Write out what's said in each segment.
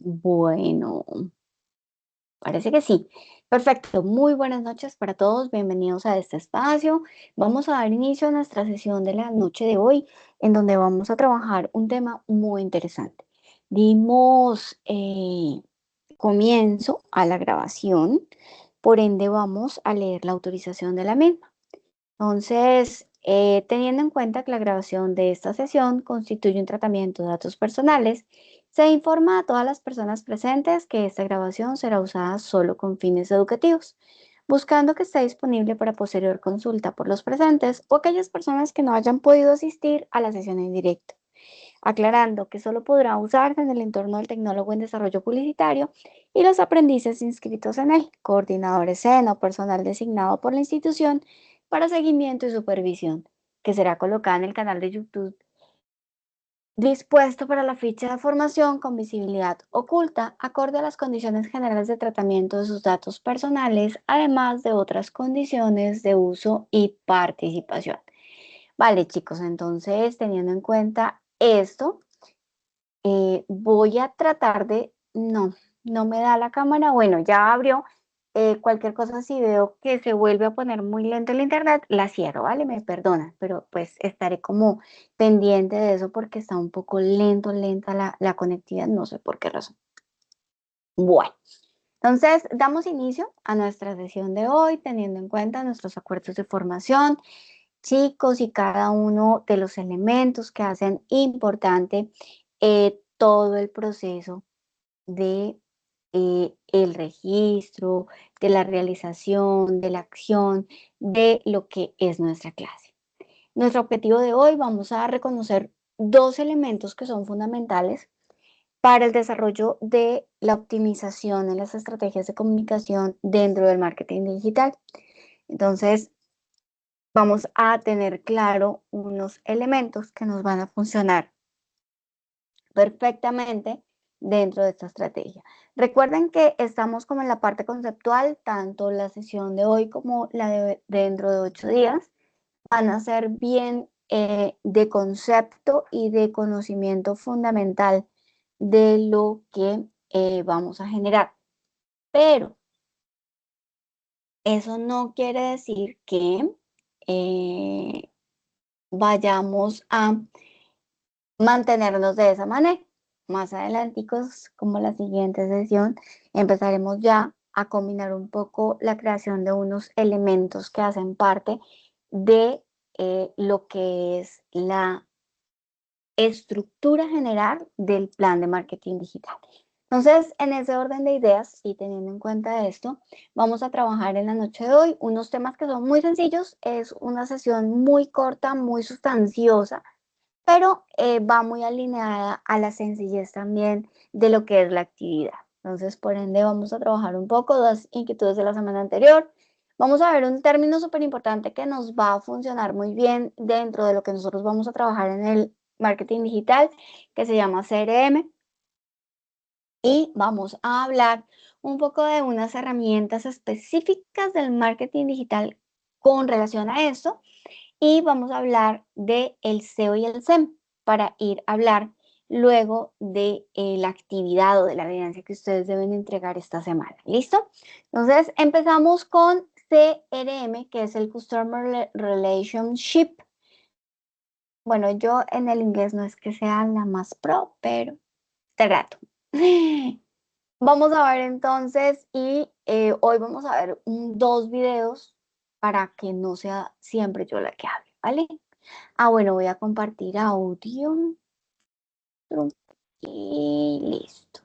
Bueno, parece que sí. Perfecto. Muy buenas noches para todos. Bienvenidos a este espacio. Vamos a dar inicio a nuestra sesión de la noche de hoy, en donde vamos a trabajar un tema muy interesante. Dimos comienzo a la grabación, por ende vamos a leer la autorización de la misma. Entonces, teniendo en cuenta que la grabación de esta sesión constituye un tratamiento de datos personales, se informa a todas las personas presentes que esta grabación será usada solo con fines educativos, buscando que esté disponible para posterior consulta por los presentes o aquellas personas que no hayan podido asistir a la sesión en directo, aclarando que solo podrá usarse en el entorno del tecnólogo en desarrollo publicitario y los aprendices inscritos en él, coordinadores SEN o personal designado por la institución para seguimiento y supervisión, que será colocada en el canal de YouTube dispuesto para la ficha de formación con visibilidad oculta, acorde a las condiciones generales de tratamiento de sus datos personales, además de otras condiciones de uso y participación. Vale, chicos, entonces teniendo en cuenta esto, voy a tratar de, no me da la cámara, bueno, ya abrió. Cualquier cosa, si veo que se vuelve a poner muy lento el internet, la cierro, ¿vale? Me perdonan, pero pues estaré como pendiente de eso porque está un poco lenta la conectividad, no sé por qué razón. Bueno, entonces damos inicio a nuestra sesión de hoy teniendo en cuenta nuestros acuerdos de formación, chicos, y cada uno de los elementos que hacen importante todo el proceso de el registro, de la realización, de la acción, de lo que es nuestra clase. Nuestro objetivo de hoy, vamos a reconocer dos elementos que son fundamentales para el desarrollo de la optimización en las estrategias de comunicación dentro del marketing digital. Entonces, vamos a tener claro unos elementos que nos van a funcionar perfectamente dentro de esta estrategia. Recuerden que estamos como en la parte conceptual, tanto la sesión de hoy como la de dentro de 8 días van a ser bien de concepto y de conocimiento fundamental de lo que vamos a generar. Pero eso no quiere decir que eh, vayamos a mantenernos de esa manera. Más adelanticos, como la siguiente sesión, empezaremos ya a combinar un poco la creación de unos elementos que hacen parte de lo que es la estructura general del plan de marketing digital. Entonces, en ese orden de ideas y teniendo en cuenta esto, vamos a trabajar en la noche de hoy unos temas que son muy sencillos. Es una sesión muy corta, muy sustanciosa, pero va muy alineada a la sencillez también de lo que es la actividad. Entonces, por ende, vamos a trabajar un poco las inquietudes de la semana anterior. Vamos a ver un término súper importante que nos va a funcionar muy bien dentro de lo que nosotros vamos a trabajar en el marketing digital, que se llama CRM. Y vamos a hablar un poco de unas herramientas específicas del marketing digital con relación a esto. Y vamos a hablar de el SEO y el SEM para ir a hablar luego de la actividad o de la evidencia que ustedes deben entregar esta semana. ¿Listo? Entonces, empezamos con CRM, que es el Customer Relationship. Bueno, yo en el inglés no es que sea la más pro, pero te rato. Vamos a ver entonces y hoy vamos a ver dos videos para que no sea siempre yo la que hable, ¿vale? Bueno, voy a compartir audio y listo.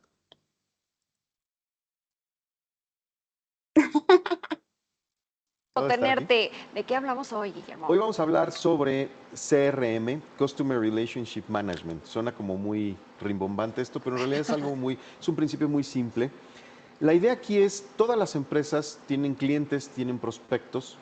¿Puedo estar aquí? ¿De qué hablamos hoy, Guillermo? Hoy vamos a hablar sobre CRM, Customer Relationship Management. Suena como muy rimbombante esto, pero en realidad es un principio muy simple. La idea aquí es, todas las empresas tienen clientes, tienen prospectos,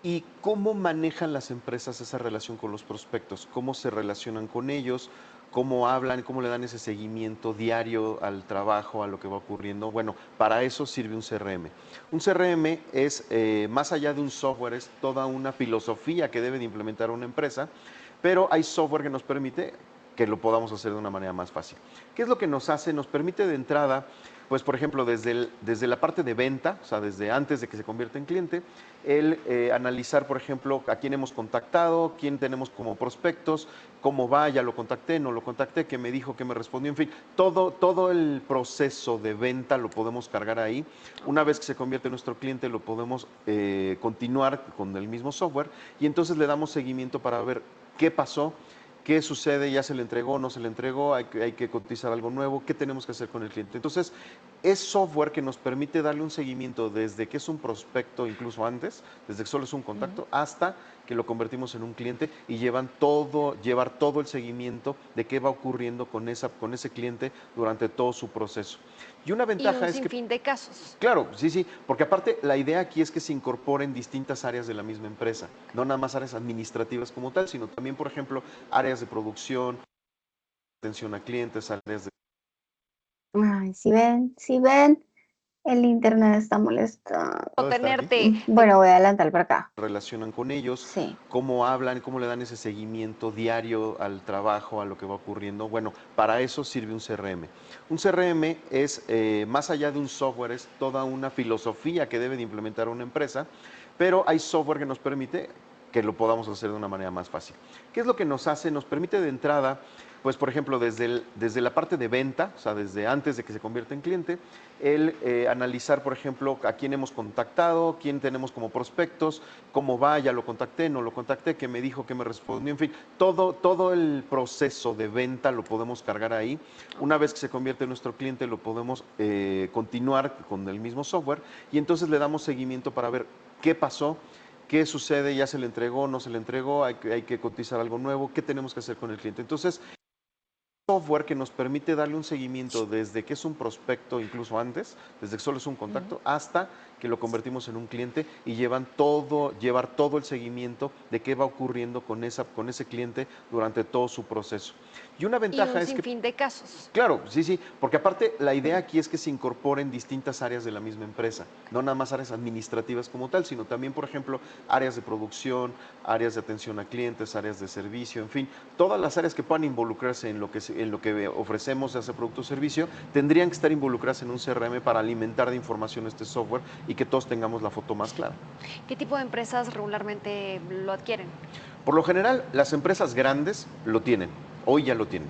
y cómo manejan las empresas esa relación con los prospectos, cómo se relacionan con ellos, cómo hablan, cómo le dan ese seguimiento diario al trabajo, a lo que va ocurriendo. Bueno, para eso sirve un CRM. Un CRM es, más allá de un software, es toda una filosofía que debe de implementar una empresa, pero hay software que nos permite que lo podamos hacer de una manera más fácil. ¿Qué es lo que nos hace? Nos permite de entrada, pues por ejemplo, desde la parte de venta, o sea, desde antes de que se convierta en cliente, el analizar, por ejemplo, a quién hemos contactado, quién tenemos como prospectos, cómo va, ya lo contacté, no lo contacté, qué me dijo, qué me respondió, en fin, todo el proceso de venta lo podemos cargar ahí. Una vez que se convierte en nuestro cliente, lo podemos continuar con el mismo software y entonces le damos seguimiento para ver qué pasó, qué sucede, ya se le entregó, no se le entregó, hay que cotizar algo nuevo, qué tenemos que hacer con el cliente. Entonces, es software que nos permite darle un seguimiento desde que es un prospecto, incluso antes, desde que solo es un contacto, hasta que lo convertimos en un cliente y llevar todo el seguimiento de qué va ocurriendo con ese cliente durante todo su proceso. Y una Y ventaja un es que sinfín de casos. claro, sí, sí, porque aparte la idea aquí es que se incorporen distintas áreas de la misma empresa, no nada más áreas administrativas como tal, sino también, por ejemplo, áreas de producción, atención a clientes, áreas de Ay, si ven, el internet está molestando. O estar aquí, tenerte. Bueno, voy a adelantar para acá. relacionan con ellos, Sí. cómo hablan, cómo le dan ese seguimiento diario al trabajo, a lo que va ocurriendo. Bueno, para eso sirve un CRM. Un CRM es, más allá de un software, es toda una filosofía que debe de implementar una empresa, pero hay software que nos permite que lo podamos hacer de una manera más fácil. ¿Qué es lo que nos hace? Nos permite de entrada, pues por ejemplo, desde la parte de venta, o sea, desde antes de que se convierta en cliente, el analizar, por ejemplo, a quién hemos contactado, quién tenemos como prospectos, cómo va, ya lo contacté, no lo contacté, qué me dijo, qué me respondió, en fin, todo el proceso de venta lo podemos cargar ahí. Una vez que se convierte en nuestro cliente, lo podemos continuar con el mismo software y entonces le damos seguimiento para ver qué pasó, qué sucede, ya se le entregó, no se le entregó, hay que cotizar algo nuevo, qué tenemos que hacer con el cliente. Entonces, software que nos permite darle un seguimiento desde que es un prospecto, incluso antes, desde que solo es un contacto, hasta que lo convertimos en un cliente y llevar todo el seguimiento de qué va ocurriendo con ese cliente durante todo su proceso. Y una Y ventaja un es que sinfín de casos. claro, sí, sí, porque aparte la idea aquí es que se incorporen distintas áreas de la misma empresa, no nada más áreas administrativas como tal, sino también, por ejemplo, áreas de producción, áreas de atención a clientes, áreas de servicio, en fin, todas las áreas que puedan involucrarse en lo que ofrecemos, ese producto o servicio, tendrían que estar involucradas en un CRM para alimentar de información este software y que todos tengamos la foto más clara. ¿Qué tipo de empresas regularmente lo adquieren? Por lo general, las empresas grandes lo tienen, hoy ya lo tienen.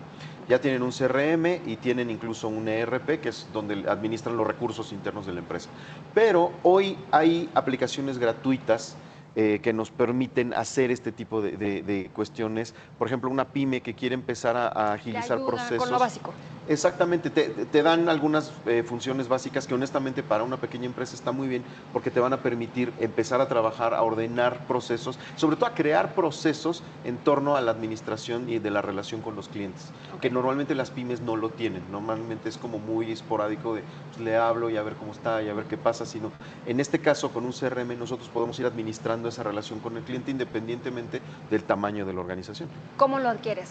Ya tienen un CRM y tienen incluso un ERP, que es donde administran los recursos internos de la empresa. Pero hoy hay aplicaciones gratuitas que nos permiten hacer este tipo de cuestiones. Por ejemplo, una pyme que quiere empezar a Te agilizar ayudan procesos. con lo básico. Exactamente, te dan algunas funciones básicas que honestamente para una pequeña empresa está muy bien porque te van a permitir empezar a trabajar, a ordenar procesos, sobre todo a crear procesos en torno a la administración y de la relación con los clientes, que normalmente las pymes no lo tienen, normalmente es como muy esporádico de pues, le hablo y a ver cómo está y a ver qué pasa, sino en este caso con un CRM nosotros podemos ir administrando esa relación con el cliente independientemente del tamaño de la organización. ¿Cómo lo adquieres?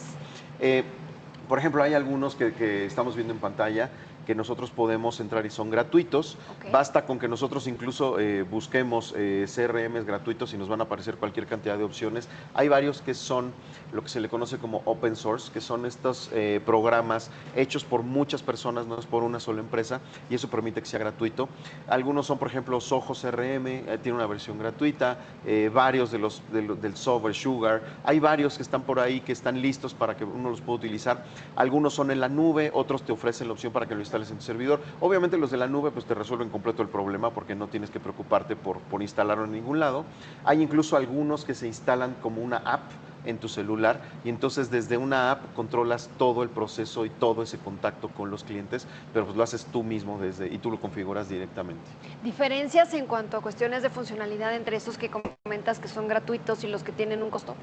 Por ejemplo, hay algunos que estamos viendo en pantalla que nosotros podemos entrar y son gratuitos. Ok. Basta con que nosotros incluso busquemos CRMs gratuitos y nos van a aparecer cualquier cantidad de opciones. Hay varios que son lo que se le conoce como open source, que son estos programas hechos por muchas personas, no es por una sola empresa, y eso permite que sea gratuito. Algunos son, por ejemplo, Soho CRM, tiene una versión gratuita, varios del software Sugar. Hay varios que están por ahí que están listos para que uno los pueda utilizar. Algunos son en la nube, otros te ofrecen la opción para que lo instales en tu servidor. Obviamente los de la nube pues te resuelven completo el problema porque no tienes que preocuparte por instalarlo en ningún lado. Hay incluso algunos que se instalan como una app en tu celular y entonces desde una app controlas todo el proceso y todo ese contacto con los clientes, pero pues lo haces tú mismo y tú lo configuras directamente. ¿Diferencias en cuanto a cuestiones de funcionalidad entre estos que comentas que son gratuitos y los que tienen un costo?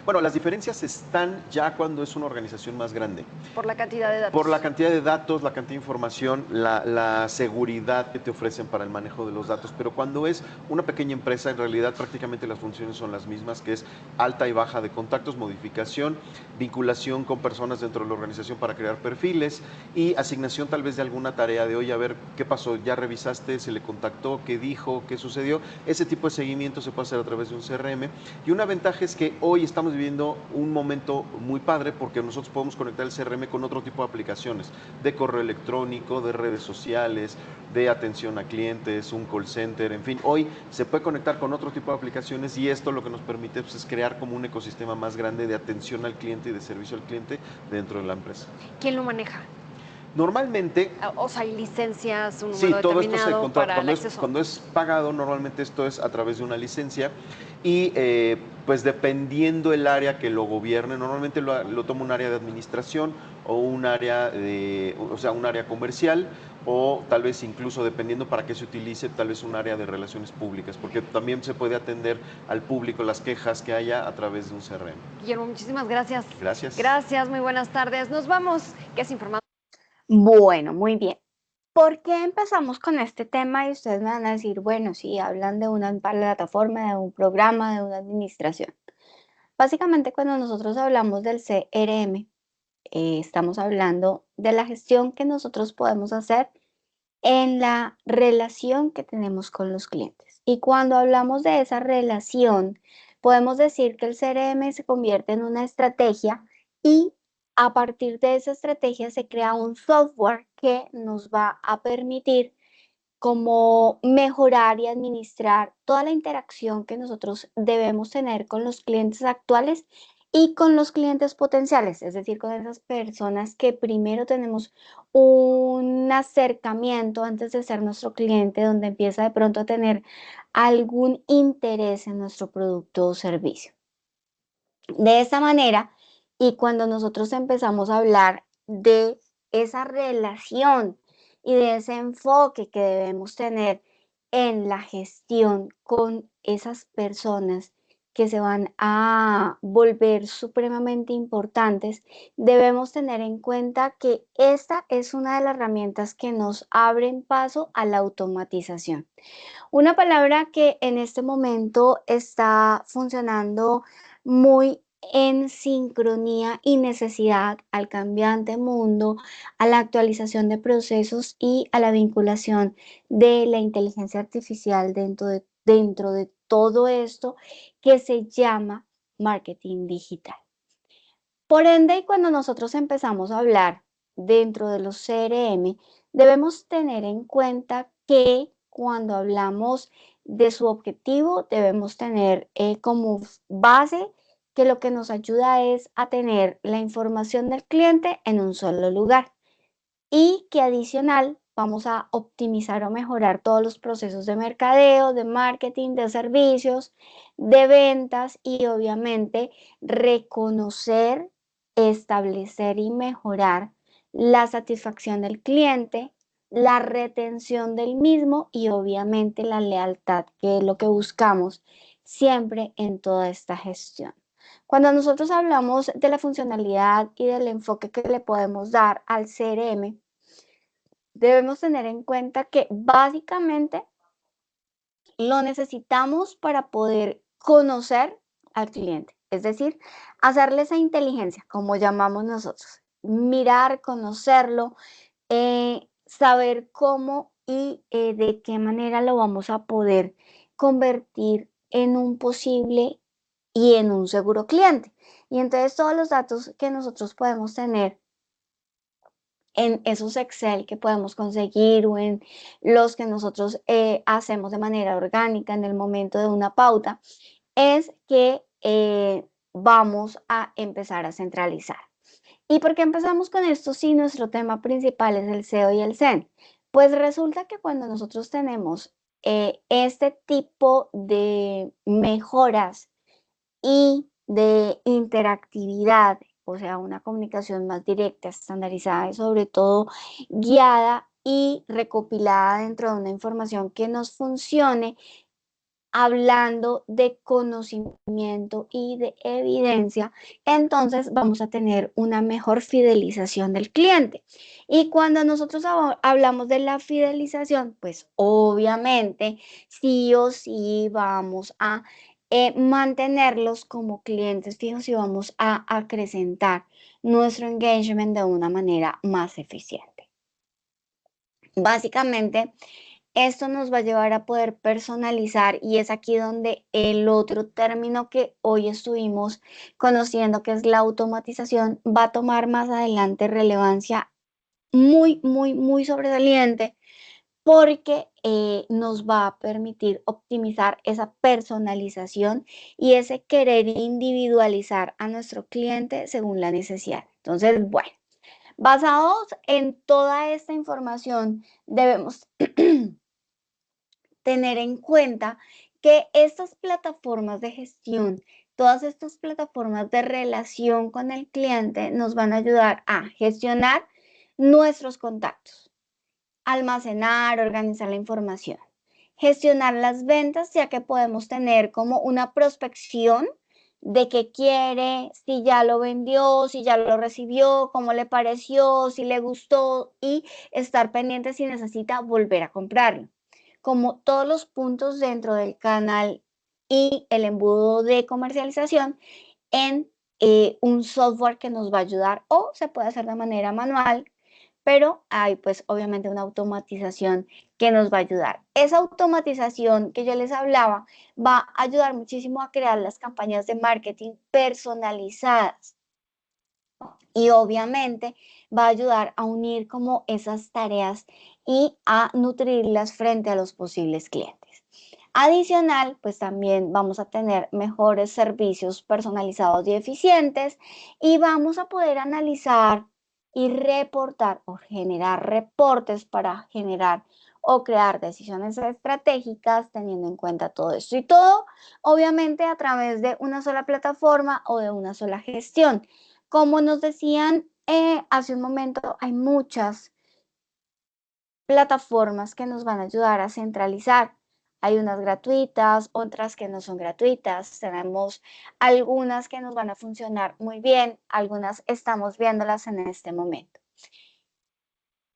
Bueno, las diferencias están ya cuando es una organización más grande. Por la cantidad de datos. Por la cantidad de datos, la cantidad de información, la seguridad que te ofrecen para el manejo de los datos. Pero cuando es una pequeña empresa, en realidad prácticamente las funciones son las mismas, que es alta y baja de contactos, modificación, vinculación con personas dentro de la organización para crear perfiles y asignación tal vez de alguna tarea de, oye, a ver, ¿qué pasó? ¿Ya revisaste? ¿Se le contactó? ¿Qué dijo? ¿Qué sucedió? Ese tipo de seguimiento se puede hacer a través través de un CRM. Y una ventaja es que hoy estamos viviendo un momento muy padre porque nosotros podemos conectar el CRM con otro tipo de aplicaciones, de correo electrónico, de redes sociales, de atención a clientes, un call center, en fin. Hoy se puede conectar con otro tipo de aplicaciones y esto lo que nos permite pues, es crear como un ecosistema más grande de atención al cliente y de servicio al cliente dentro de la empresa. ¿Quién lo maneja? Normalmente, O sea, hay licencias, un sí, número todo esto se determinado contrata. para el acceso. Cuando es pagado, normalmente esto es a través de una licencia y pues dependiendo el área que lo gobierne, normalmente lo toma un área de administración o un área un área comercial o tal vez incluso dependiendo para qué se utilice, tal vez un área de relaciones públicas, porque también se puede atender al público las quejas que haya a través de un CRM. Guillermo, muchísimas gracias. Gracias. Gracias, muy buenas tardes. Nos vamos. ¿Qué has informado? Bueno, muy bien. ¿Por qué empezamos con este tema? Y ustedes me van a decir, bueno, sí, hablan de una plataforma, de un programa, de una administración. Básicamente, cuando nosotros hablamos del CRM, estamos hablando de la gestión que nosotros podemos hacer en la relación que tenemos con los clientes. Y cuando hablamos de esa relación, podemos decir que el CRM se convierte en una estrategia y a partir de esa estrategia se crea un software que nos va a permitir como mejorar y administrar toda la interacción que nosotros debemos tener con los clientes actuales y con los clientes potenciales, es decir, con esas personas que primero tenemos un acercamiento antes de ser nuestro cliente, donde empieza de pronto a tener algún interés en nuestro producto o servicio. De esta manera, y cuando nosotros empezamos a hablar de esa relación y de ese enfoque que debemos tener en la gestión con esas personas que se van a volver supremamente importantes, debemos tener en cuenta que esta es una de las herramientas que nos abren paso a la automatización. Una palabra que en este momento está funcionando muy en sincronía y necesidad al cambiante mundo, a la actualización de procesos y a la vinculación de la inteligencia artificial dentro de todo esto que se llama marketing digital. Por ende, cuando nosotros empezamos a hablar dentro de los CRM, debemos tener en cuenta que cuando hablamos de su objetivo, debemos tener como base que lo que nos ayuda es a tener la información del cliente en un solo lugar y que adicional vamos a optimizar o mejorar todos los procesos de mercadeo, de marketing, de servicios, de ventas y obviamente reconocer, establecer y mejorar la satisfacción del cliente, la retención del mismo y obviamente la lealtad, que es lo que buscamos siempre en toda esta gestión. Cuando nosotros hablamos de la funcionalidad y del enfoque que le podemos dar al CRM, debemos tener en cuenta que básicamente lo necesitamos para poder conocer al cliente, es decir, hacerle esa inteligencia, como llamamos nosotros, mirar, conocerlo, saber cómo y de qué manera lo vamos a poder convertir en un posible y en un seguro cliente. Y entonces todos los datos que nosotros podemos tener en esos Excel que podemos conseguir o en los que nosotros hacemos de manera orgánica en el momento de una pauta, es que vamos a empezar a centralizar. ¿Y por qué empezamos con esto si nuestro tema principal es el SEO y el SEM? Pues resulta que cuando nosotros tenemos este tipo de mejoras y de interactividad, o sea, una comunicación más directa, estandarizada y sobre todo guiada y recopilada dentro de una información que nos funcione, hablando de conocimiento y de evidencia, entonces vamos a tener una mejor fidelización del cliente. Y cuando nosotros hablamos de la fidelización, pues obviamente sí o sí vamos a mantenerlos como clientes fijos y vamos a acrecentar nuestro engagement de una manera más eficiente. Básicamente, Esto nos va a llevar a poder personalizar y es aquí donde el otro término que hoy estuvimos conociendo, que es la automatización, va a tomar más adelante relevancia muy, muy, muy sobresaliente porque nos va a permitir optimizar esa personalización y ese querer individualizar a nuestro cliente según la necesidad. Entonces, bueno, basados en toda esta información, debemos tener en cuenta que estas plataformas de gestión, todas estas plataformas de relación con el cliente nos van a ayudar a gestionar nuestros contactos, almacenar, organizar la información, gestionar las ventas, ya que podemos tener como una prospección de qué quiere, si ya lo vendió, si ya lo recibió, cómo le pareció, si le gustó y estar pendiente si necesita volver a comprarlo. Como todos los puntos dentro del canal y el embudo de comercialización en un software que nos va a ayudar o se puede hacer de manera manual, pero hay pues obviamente una automatización que nos va a ayudar. Esa automatización que yo les hablaba va a ayudar muchísimo a crear las campañas de marketing personalizadas y obviamente va a ayudar a unir como esas tareas y a nutrirlas frente a los posibles clientes. Adicional, pues también vamos a tener mejores servicios personalizados y eficientes y vamos a poder analizar y reportar o generar reportes para generar o crear decisiones estratégicas teniendo en cuenta todo esto y todo, obviamente a través de una sola plataforma o de una sola gestión. Como nos decían hace un momento, hay muchas plataformas que nos van a ayudar a centralizar. Hay unas gratuitas, otras que no son gratuitas. Tenemos algunas que nos van a funcionar muy bien, algunas estamos viéndolas en este momento.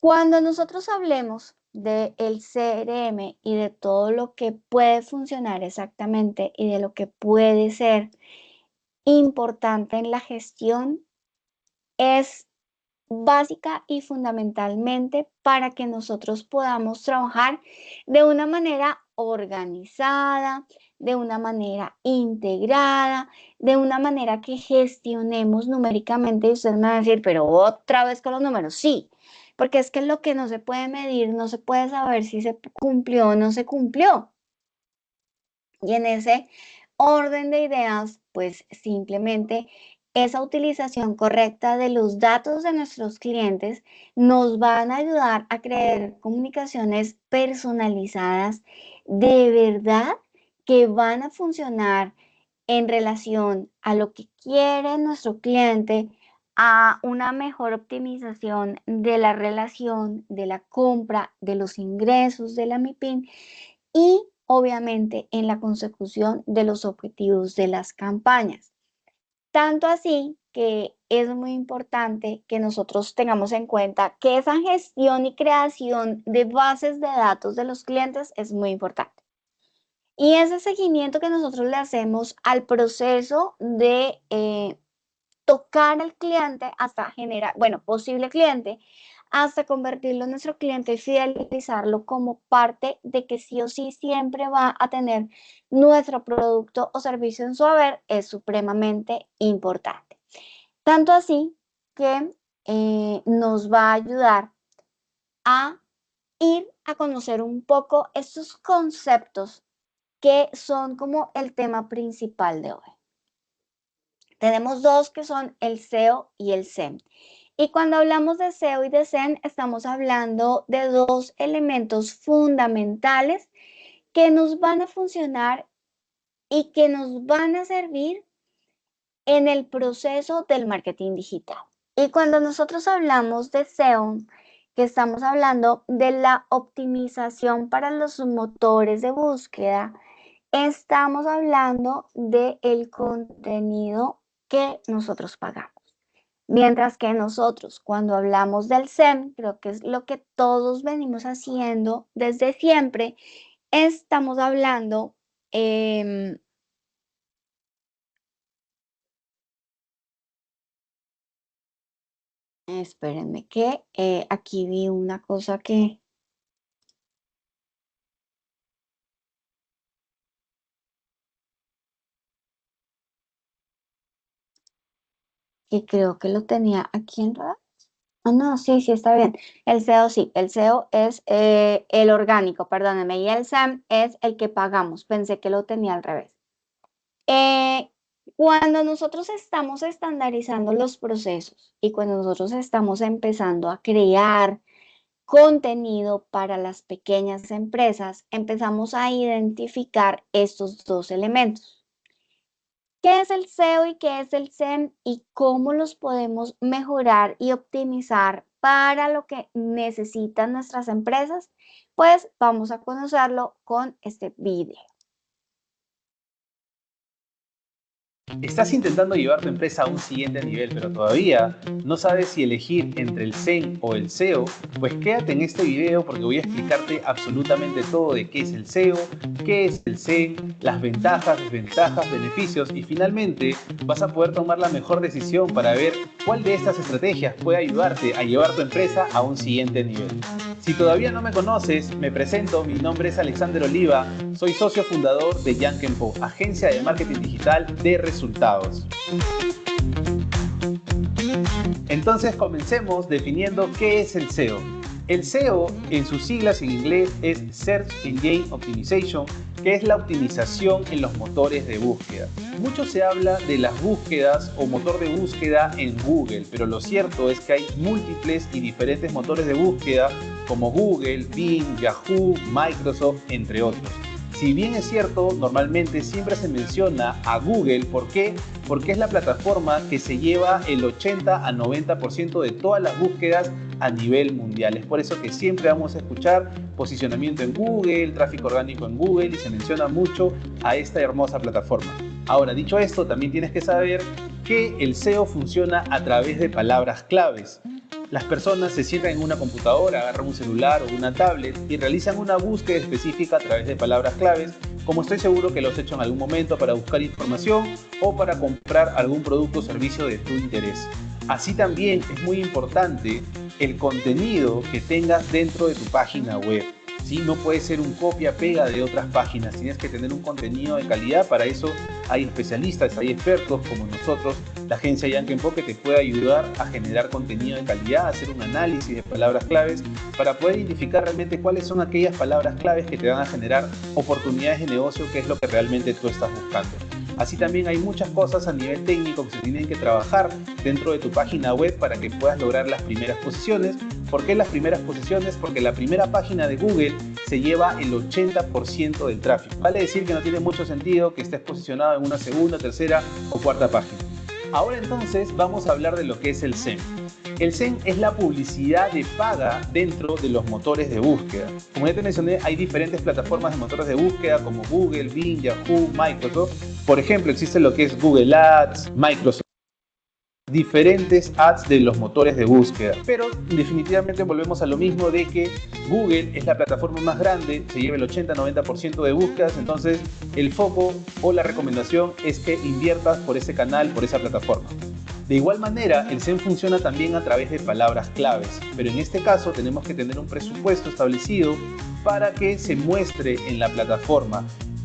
Cuando nosotros hablemos del CRM y de todo lo que puede funcionar exactamente y de lo que puede ser importante en la gestión, es básica y fundamentalmente para que nosotros podamos trabajar de una manera organizada, de una manera integrada, de una manera que gestionemos numéricamente. Y ustedes me van a decir, pero otra vez con los números, sí, porque es que lo que no se puede medir, no se puede saber si se cumplió o no se cumplió. Y en ese orden de ideas, pues simplemente esa utilización correcta de los datos de nuestros clientes nos van a ayudar a crear comunicaciones personalizadas de verdad que van a funcionar en relación a lo que quiere nuestro cliente, a una mejor optimización de la relación, de la compra, de los ingresos de la MIPIM y obviamente en la consecución de los objetivos de las campañas. Tanto así que es muy importante que nosotros tengamos en cuenta que esa gestión y creación de bases de datos de los clientes es muy importante. Y ese seguimiento que nosotros le hacemos al proceso de tocar al cliente hasta generar, bueno, posible cliente, hasta convertirlo en nuestro cliente y fidelizarlo como parte de que sí o sí siempre va a tener nuestro producto o servicio en su haber, es supremamente importante. Tanto así que nos va a ayudar a ir a conocer un poco estos conceptos que son como el tema principal de hoy. Tenemos dos que son el SEO y el SEM. Y cuando hablamos de SEO y de SEM, estamos hablando de dos elementos fundamentales que nos van a funcionar y que nos van a servir en el proceso del marketing digital. Y cuando nosotros hablamos de SEO, que estamos hablando de la optimización para los motores de búsqueda, estamos hablando del contenido que nosotros pagamos. Mientras que nosotros, cuando hablamos del SEM, creo que es lo que todos venimos haciendo desde siempre, estamos hablando, espérenme que aquí vi una cosa que que creo que lo tenía aquí en redacción. Ah, no, sí, está bien. El SEO sí, el SEO es el orgánico, perdónenme, y el SEM es el que pagamos. Pensé que lo tenía al revés. Cuando nosotros estamos estandarizando los procesos y cuando nosotros estamos empezando a crear contenido para las pequeñas empresas, empezamos a identificar estos dos elementos. ¿Qué es el SEO y qué es el SEM y cómo los podemos mejorar y optimizar para lo que necesitan nuestras empresas? Pues vamos a conocerlo con este video. Estás intentando llevar tu empresa a un siguiente nivel, pero todavía no sabes si elegir entre el SEM o el SEO. Pues quédate en este video porque voy a explicarte absolutamente todo de qué es el SEO, qué es el SEM, las ventajas, desventajas, beneficios y finalmente vas a poder tomar la mejor decisión para ver cuál de estas estrategias puede ayudarte a llevar tu empresa a un siguiente nivel. Si todavía no me conoces, me presento, mi nombre es Alexander Oliva, soy socio fundador de Yankenpo, agencia de marketing digital de resultados. Entonces comencemos definiendo qué es el SEO. El SEO, en sus siglas en inglés, es Search Engine Optimization, que es la optimización en los motores de búsqueda. Mucho se habla de las búsquedas o motor de búsqueda en Google, pero lo cierto es que hay múltiples y diferentes motores de búsqueda como Google, Bing, Yahoo, Microsoft, entre otros. Si bien es cierto, normalmente siempre se menciona a Google. ¿Por qué? Porque es la plataforma que se lleva el 80 a 90% de todas las búsquedas a nivel mundial. Es por eso que siempre vamos a escuchar posicionamiento en Google, tráfico orgánico en Google y se menciona mucho a esta hermosa plataforma. Ahora, dicho esto, también tienes que saber que el SEO funciona a través de palabras claves. Las personas se sientan en una computadora, agarran un celular o una tablet y realizan una búsqueda específica a través de palabras claves, como estoy seguro que lo has hecho en algún momento para buscar información o para comprar algún producto o servicio de tu interés. Así también es muy importante el contenido que tengas dentro de tu página web. ¿Sí? No puede ser un copia-pega de otras páginas, tienes que tener un contenido de calidad. Para eso hay especialistas, hay expertos como nosotros, la agencia Yankenpo, que te puede ayudar a generar contenido de calidad, a hacer un análisis de palabras claves para poder identificar realmente cuáles son aquellas palabras claves que te van a generar oportunidades de negocio, que es lo que realmente tú estás buscando. Así también hay muchas cosas a nivel técnico que se tienen que trabajar dentro de tu página web para que puedas lograr las primeras posiciones. ¿Por qué las primeras posiciones? Porque la primera página de Google se lleva el 80% del tráfico. Vale decir que no tiene mucho sentido que estés posicionado en una segunda, tercera o cuarta página. Ahora entonces vamos a hablar de lo que es el SEM. El SEM es la publicidad de paga dentro de los motores de búsqueda. Como ya te mencioné, hay diferentes plataformas de motores de búsqueda como Google, Bing, Yahoo, Microsoft. Por ejemplo, existe lo que es Google Ads, Microsoft, diferentes ads de los motores de búsqueda. Pero definitivamente volvemos a lo mismo de que Google es la plataforma más grande, se lleva el 80-90% de búsquedas, entonces el foco o la recomendación es que inviertas por ese canal, por esa plataforma. De igual manera, el SEM funciona también a través de palabras claves, pero en este caso tenemos que tener un presupuesto establecido para que se muestre en la plataforma.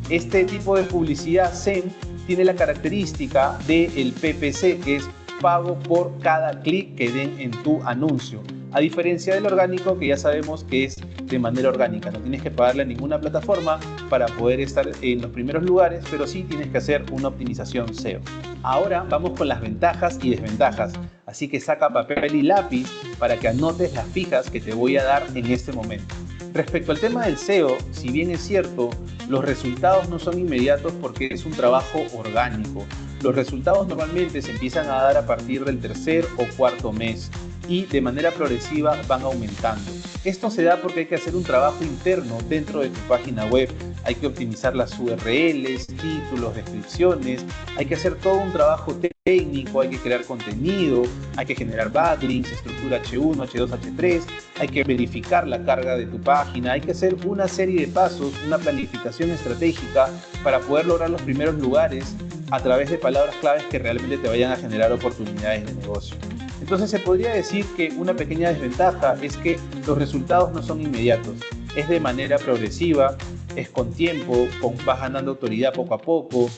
Este tipo de publicidad SEM tiene la característica del PPC, que es pago por cada clic que den en tu anuncio. A diferencia del orgánico, que ya sabemos que es de manera orgánica. No tienes que pagarle a ninguna plataforma para poder estar en los primeros lugares, pero sí tienes que hacer una optimización SEO. Ahora vamos con las ventajas y desventajas. Así que saca papel y lápiz para que anotes las fijas que te voy a dar en este momento. Respecto al tema del SEO, si bien es cierto, los resultados no son inmediatos porque es un trabajo orgánico. Los resultados normalmente se empiezan a dar a partir del tercer o cuarto mes y de manera progresiva van aumentando. Esto se da porque hay que hacer un trabajo interno dentro de tu página web. Hay que optimizar las URLs, títulos, descripciones, hay que hacer todo un trabajo técnico, hay que crear contenido, hay que generar backlinks, estructura H1, H2, H3, hay que verificar la carga de tu página, hay que hacer una serie de pasos, una planificación estratégica para poder lograr los primeros lugares a través de palabras claves que realmente te vayan a generar oportunidades de negocio. Entonces se podría decir que una pequeña desventaja es que los resultados no son inmediatos, es de manera progresiva, es con tiempo, vas ganando autoridad poco a poco.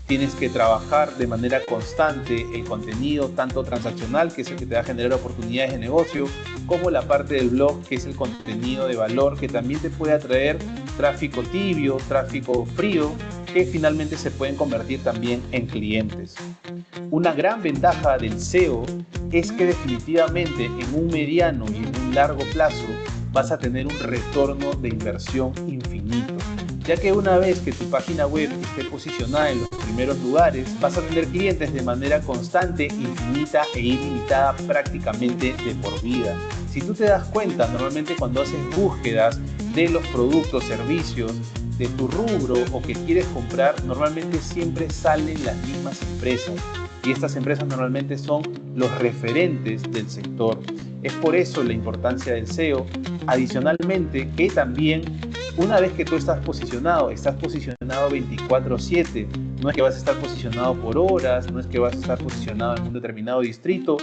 tienes que trabajar de manera constante el contenido, tanto transaccional, que es el que te va a generar oportunidades de negocio, como la parte del blog, que es el contenido de valor, que también te puede atraer tráfico tibio, tráfico frío, que finalmente se pueden convertir también en clientes. Una gran ventaja del SEO es que definitivamente en un mediano y en un largo plazo vas a tener un retorno de inversión infinito, ya que una vez que tu página web esté posicionada en los primeros lugares, vas a tener clientes de manera constante, infinita e ilimitada, prácticamente de por vida. Si tú te das cuenta, normalmente cuando haces búsquedas de los productos, servicios de tu rubro o que quieres comprar, normalmente siempre salen las mismas empresas. Y estas empresas normalmente son los referentes del sector. Es por eso la importancia del SEO. Adicionalmente, que también una vez que tú estás posicionado 24/7. No es que vas a estar posicionado por horas, no es que vas a estar posicionado en un determinado distrito.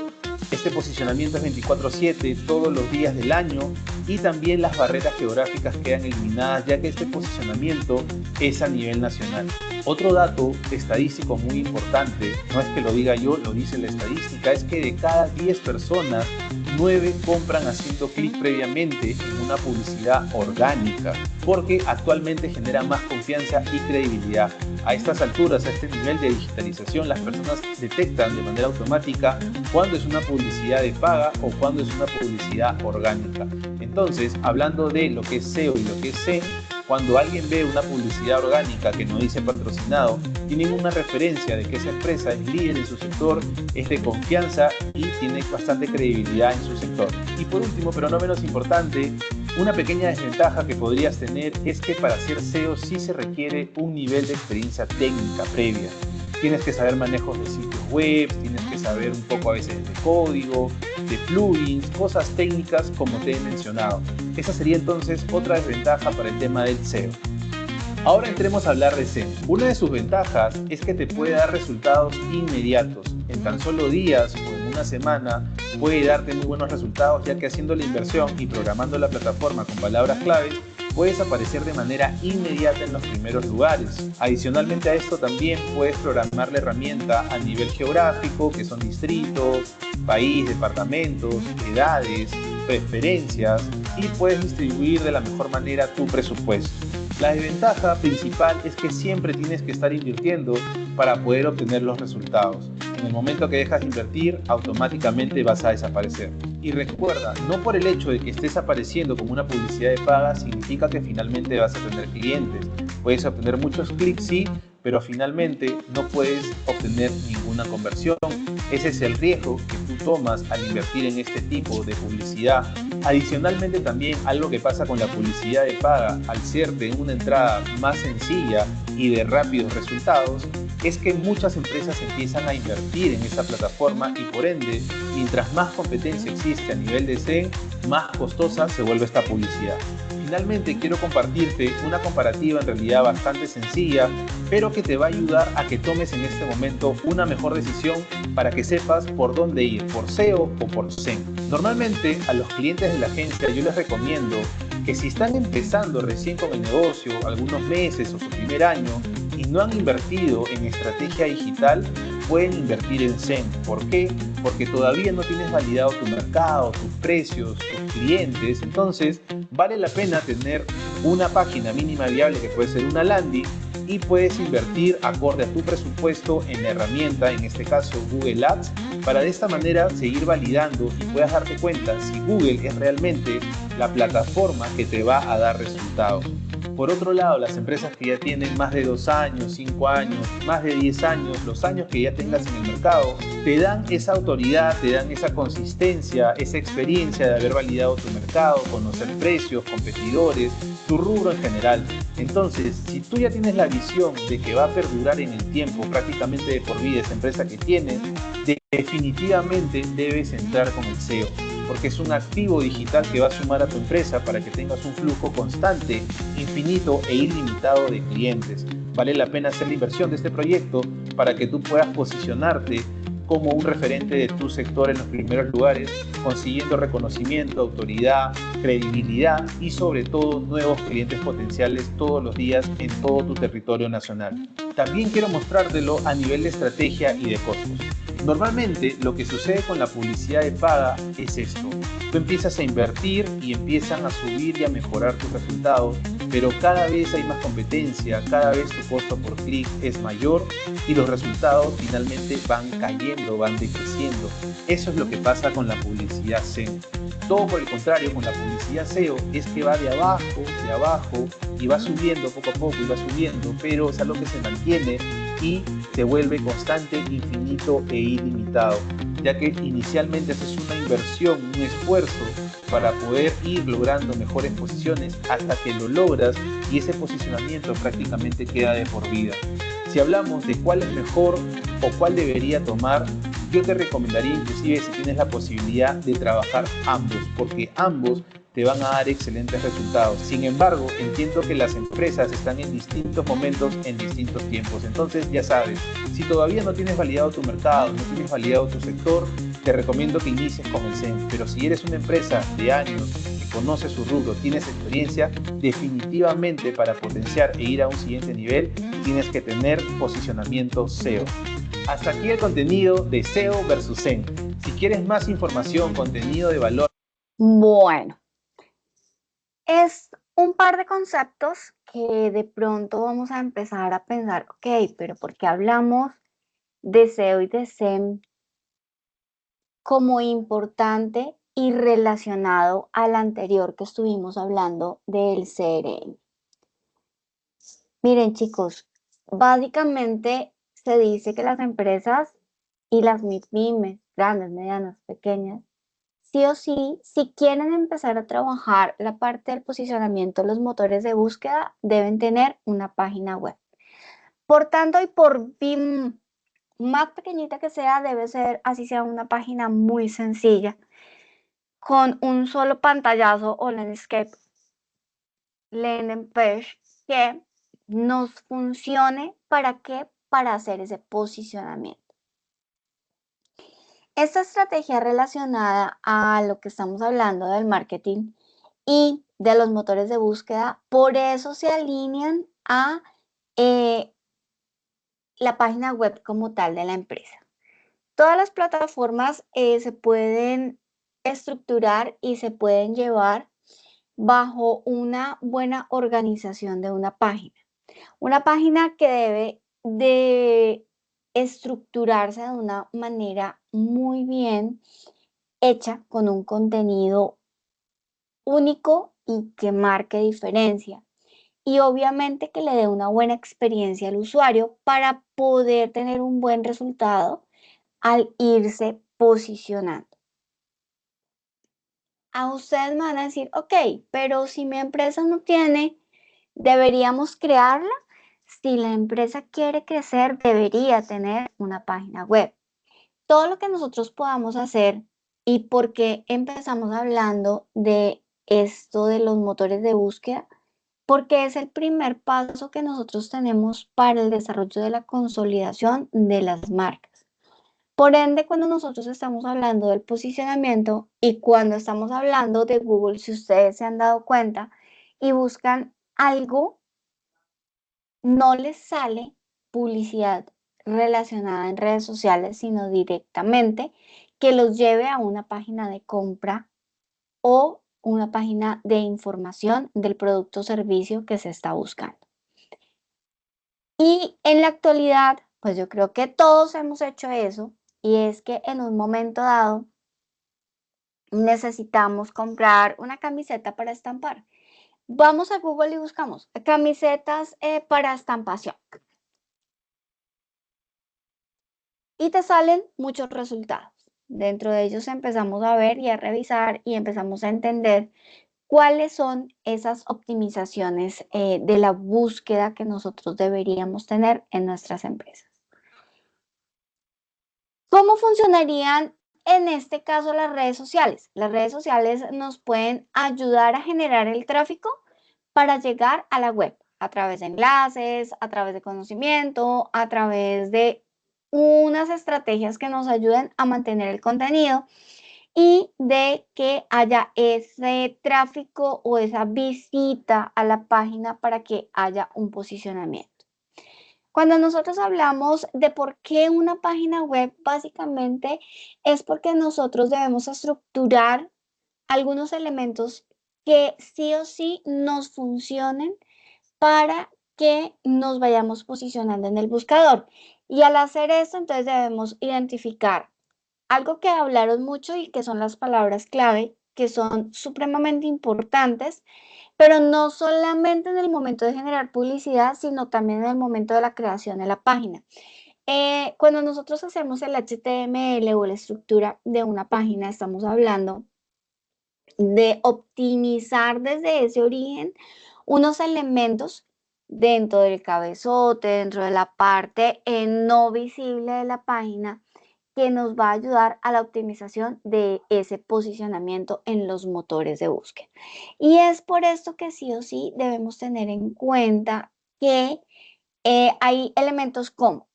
Este posicionamiento es 24/7 todos los días del año, y también las barreras geográficas quedan eliminadas, ya que este posicionamiento es a nivel nacional. Otro dato estadístico muy importante, no es que lo diga yo, lo dice la estadística, es que de cada 10 personas, 9 compran haciendo clic previamente en una publicidad orgánica, porque actualmente genera más confianza y credibilidad. A estas alturas, a este nivel de digitalización, las personas detectan de manera automática cuándo es una publicidad de paga o cuándo es una publicidad orgánica. Entonces, hablando de lo que es SEO y lo que es SEM, cuando alguien ve una publicidad orgánica que no dice patrocinado, tienen una referencia de que esa empresa es líder en su sector, es de confianza y tiene bastante credibilidad en su sector. Y por último, pero no menos importante, una pequeña desventaja que podrías tener es que para hacer SEO sí se requiere un nivel de experiencia técnica previa. Tienes que saber manejos de sitios web, tienes que saber un poco a veces de código, de plugins, cosas técnicas como te he mencionado. Esa sería entonces otra desventaja para el tema del SEO. Ahora entremos a hablar de SEM. Una de sus ventajas es que te puede dar resultados inmediatos. En tan solo días o en una semana puede darte muy buenos resultados, ya que haciendo la inversión y programando la plataforma con palabras claves, puedes aparecer de manera inmediata en los primeros lugares. Adicionalmente a esto, también puedes programar la herramienta a nivel geográfico, que son distritos, país, departamentos, edades, preferencias, y puedes distribuir de la mejor manera tu presupuesto. La desventaja principal es que siempre tienes que estar invirtiendo para poder obtener los resultados. En el momento que dejas de invertir, automáticamente vas a desaparecer. Y recuerda, no por el hecho de que estés apareciendo como una publicidad de paga significa que finalmente vas a tener clientes. Puedes obtener muchos clics, sí, pero finalmente no puedes obtener ninguna conversión. Ese es el riesgo que tú tomas al invertir en este tipo de publicidad. Adicionalmente, también algo que pasa con la publicidad de paga, al ser de una entrada más sencilla y de rápidos resultados, es que muchas empresas empiezan a invertir en esa plataforma y por ende, mientras más competencia existe a nivel de SEM, más costosa se vuelve esta publicidad. Finalmente, quiero compartirte una comparativa en realidad bastante sencilla, pero que te va a ayudar a que tomes en este momento una mejor decisión para que sepas por dónde ir, por SEO o por SEM. Normalmente a los clientes de la agencia yo les recomiendo que si están empezando recién con el negocio, algunos meses o su primer año, y no han invertido en estrategia digital, pueden invertir en SEM. ¿Por qué? Porque todavía no tienes validado tu mercado, tus precios, tus clientes. Entonces, vale la pena tener una página mínima viable que puede ser una landing, y puedes invertir acorde a tu presupuesto en la herramienta, en este caso Google Ads, para de esta manera seguir validando y puedas darte cuenta si Google es realmente la plataforma que te va a dar resultados. Por otro lado, las empresas que ya tienen más de 2 años, 5 años, más de 10 años, los años que ya tengas en el mercado, te dan esa autoridad, te dan esa consistencia, esa experiencia de haber validado tu mercado, conocer precios, competidores, tu rubro en general. Entonces, si tú ya tienes la visión de que va a perdurar en el tiempo, prácticamente de por vida esa empresa que tienes, definitivamente debes entrar con el SEO, porque es un activo digital que va a sumar a tu empresa para que tengas un flujo constante, infinito e ilimitado de clientes. Vale la pena hacer la inversión de este proyecto para que tú puedas posicionarte como un referente de tu sector en los primeros lugares, consiguiendo reconocimiento, autoridad, credibilidad y sobre todo nuevos clientes potenciales todos los días en todo tu territorio nacional. también quiero mostrártelo a nivel de estrategia y de costos. Normalmente lo que sucede con la publicidad de paga es esto. Tú empiezas a invertir y empiezan a subir y a mejorar tus resultados, pero cada vez hay más competencia, cada vez tu costo por clic es mayor y los resultados finalmente van cayendo, van decreciendo. Eso es lo que pasa con la publicidad SEO. Todo por el contrario, con la publicidad SEO es que va de abajo y va subiendo poco a poco y va subiendo, pero es algo que se mantiene y se vuelve constante, infinito e ilimitado, ya que inicialmente haces una inversión, un esfuerzo para poder ir logrando mejores posiciones hasta que lo logras y ese posicionamiento prácticamente queda de por vida. Si hablamos de cuál es mejor o cuál debería tomar, yo te recomendaría inclusive si tienes la posibilidad de trabajar ambos, porque ambos te van a dar excelentes resultados. Sin embargo, entiendo que las empresas están en distintos momentos, en distintos tiempos. Entonces, ya sabes, si todavía no tienes validado tu mercado, no tienes validado tu sector, te recomiendo que inicies con el SEM. Pero si eres una empresa de años, que conoce su rubro, tienes experiencia, definitivamente para potenciar e ir a un siguiente nivel, tienes que tener posicionamiento SEO. Hasta aquí el contenido de SEO versus SEM. Si quieres más información, contenido de valor. Bueno, es un par de conceptos que de pronto vamos a empezar a pensar, ok, pero ¿por qué hablamos de SEO y de SEM como importante y relacionado al anterior que estuvimos hablando del CRM? Miren, chicos, básicamente se dice que las empresas y las pymes, grandes, medianas, pequeñas, sí o sí, si quieren empezar a trabajar la parte del posicionamiento de los motores de búsqueda, deben tener una página web. Por tanto, y por más pequeñita que sea, debe ser, así sea una página muy sencilla, con un solo pantallazo o landscape, landing page, que nos funcione. ¿Para qué? Para hacer ese posicionamiento. Esta estrategia relacionada a lo que estamos hablando del marketing y de los motores de búsqueda, por eso se alinean a la página web como tal de la empresa. Todas las plataformas se pueden estructurar y se pueden llevar bajo una buena organización de una página. Una página que debe de estructurarse de una manera muy bien hecha, con un contenido único y que marque diferencia. Y obviamente que le dé una buena experiencia al usuario para poder tener un buen resultado al irse posicionando. A ustedes me van a decir, ok, pero si mi empresa no tiene, ¿deberíamos crearla? Si la empresa quiere crecer, debería tener una página web. Todo lo que nosotros podamos hacer, y porque empezamos hablando de esto de los motores de búsqueda, porque es el primer paso que nosotros tenemos para el desarrollo de la consolidación de las marcas. Por ende, cuando nosotros estamos hablando del posicionamiento y cuando estamos hablando de Google, si ustedes se han dado cuenta y buscan algo, no les sale publicidad relacionada en redes sociales, sino directamente que los lleve a una página de compra o una página de información del producto o servicio que se está buscando. Y en la actualidad, pues yo creo que todos hemos hecho eso, y es que en un momento dado necesitamos comprar una camiseta para estampar. Vamos a Google y buscamos camisetas para estampación. Y te salen muchos resultados. Dentro de ellos empezamos a ver y a revisar y empezamos a entender cuáles son esas optimizaciones de la búsqueda que nosotros deberíamos tener en nuestras empresas. ¿Cómo funcionarían en este caso las redes sociales? Las redes sociales nos pueden ayudar a generar el tráfico para llegar a la web a través de enlaces, a través de conocimiento, a través de unas estrategias que nos ayuden a mantener el contenido y de que haya ese tráfico o esa visita a la página para que haya un posicionamiento. Cuando nosotros hablamos de por qué una página web, básicamente es porque nosotros debemos estructurar algunos elementos que sí o sí nos funcionen para que nos vayamos posicionando en el buscador. Y al hacer eso, entonces debemos identificar algo que hablaron mucho y que son las palabras clave, que son supremamente importantes, pero no solamente en el momento de generar publicidad, sino también en el momento de la creación de la página. Cuando nosotros hacemos el HTML o la estructura de una página, estamos hablando de optimizar desde ese origen unos elementos dentro del cabezote, dentro de la parte no visible de la página, que nos va a ayudar a la optimización de ese posicionamiento en los motores de búsqueda. Y es por esto que sí o sí debemos tener en cuenta que hay elementos como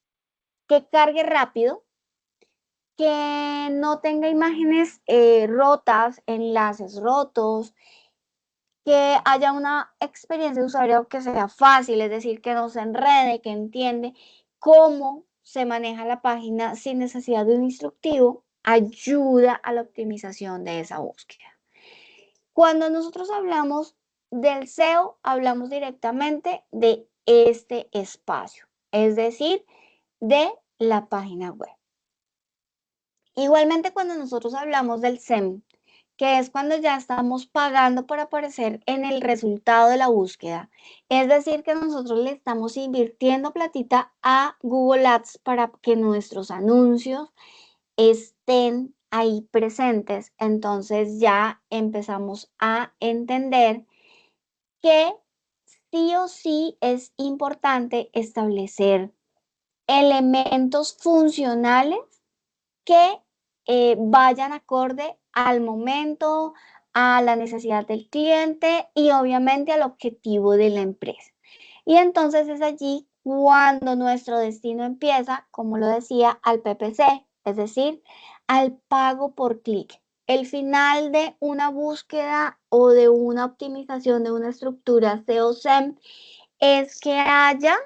que cargue rápido, que no tenga imágenes rotas, enlaces rotos, que haya una experiencia de usuario que sea fácil, es decir, que no se enrede, que entiende cómo se maneja la página sin necesidad de un instructivo, ayuda a la optimización de esa búsqueda. Cuando nosotros hablamos del SEO, hablamos directamente de este espacio, es decir, de la página web. Igualmente, cuando nosotros hablamos del SEM, que es cuando ya estamos pagando por aparecer en el resultado de la búsqueda, es decir, que nosotros le estamos invirtiendo platita a Google Ads para que nuestros anuncios estén ahí presentes. Entonces ya empezamos a entender que sí o sí es importante establecer elementos funcionales que vayan acorde al momento, a la necesidad del cliente y obviamente al objetivo de la empresa. Y entonces es allí cuando nuestro destino empieza, como lo decía, al PPC, es decir, al pago por clic. El final de una búsqueda o de una optimización de una estructura SEO-SEM es que haya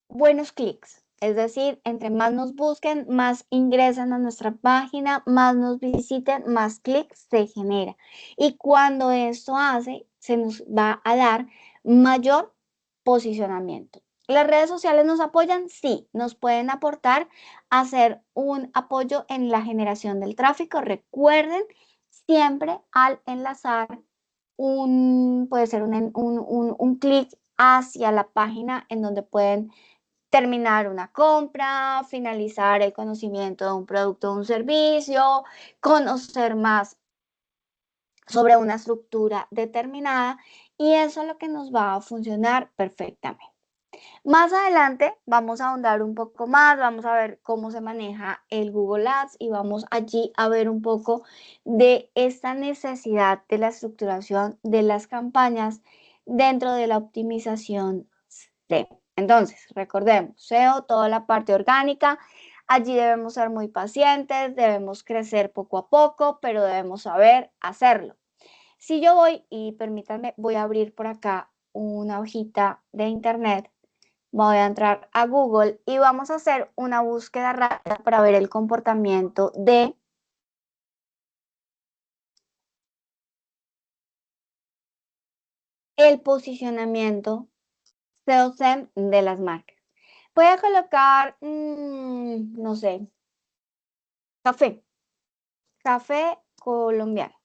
buenos clics. Es decir, entre más nos busquen, más ingresan a nuestra página, más nos visiten, más clics se genera. Y cuando esto hace, se nos va a dar mayor posicionamiento. ¿Las redes sociales nos apoyan? Sí, nos pueden aportar a hacer un apoyo en la generación del tráfico. Recuerden siempre al enlazar puede ser un clic hacia la página en donde pueden terminar una compra, finalizar el conocimiento de un producto o un servicio, conocer más sobre una estructura determinada y eso es lo que nos va a funcionar perfectamente. Más adelante vamos a ahondar un poco más, vamos a ver cómo se maneja el Google Ads y vamos allí a ver un poco de esta necesidad de la estructuración de las campañas dentro de la optimización SEO. Entonces, recordemos, SEO, toda la parte orgánica, allí debemos ser muy pacientes, debemos crecer poco a poco, pero debemos saber hacerlo. Si yo voy, y permítanme, voy a abrir por acá una hojita de internet, voy a entrar a Google y vamos a hacer una búsqueda rápida para ver el comportamiento de el posicionamiento SEO-SEM de las marcas. Voy a colocar, no sé, café colombiano.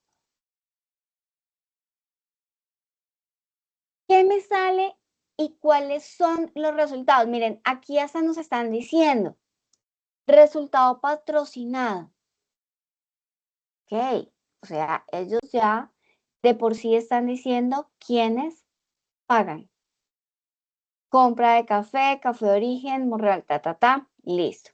¿Qué me sale y cuáles son los resultados? Miren, aquí hasta nos están diciendo resultado patrocinado. Ok, o sea, ellos ya de por sí están diciendo quiénes pagan. Compra de café, café de origen, Morreal, listo.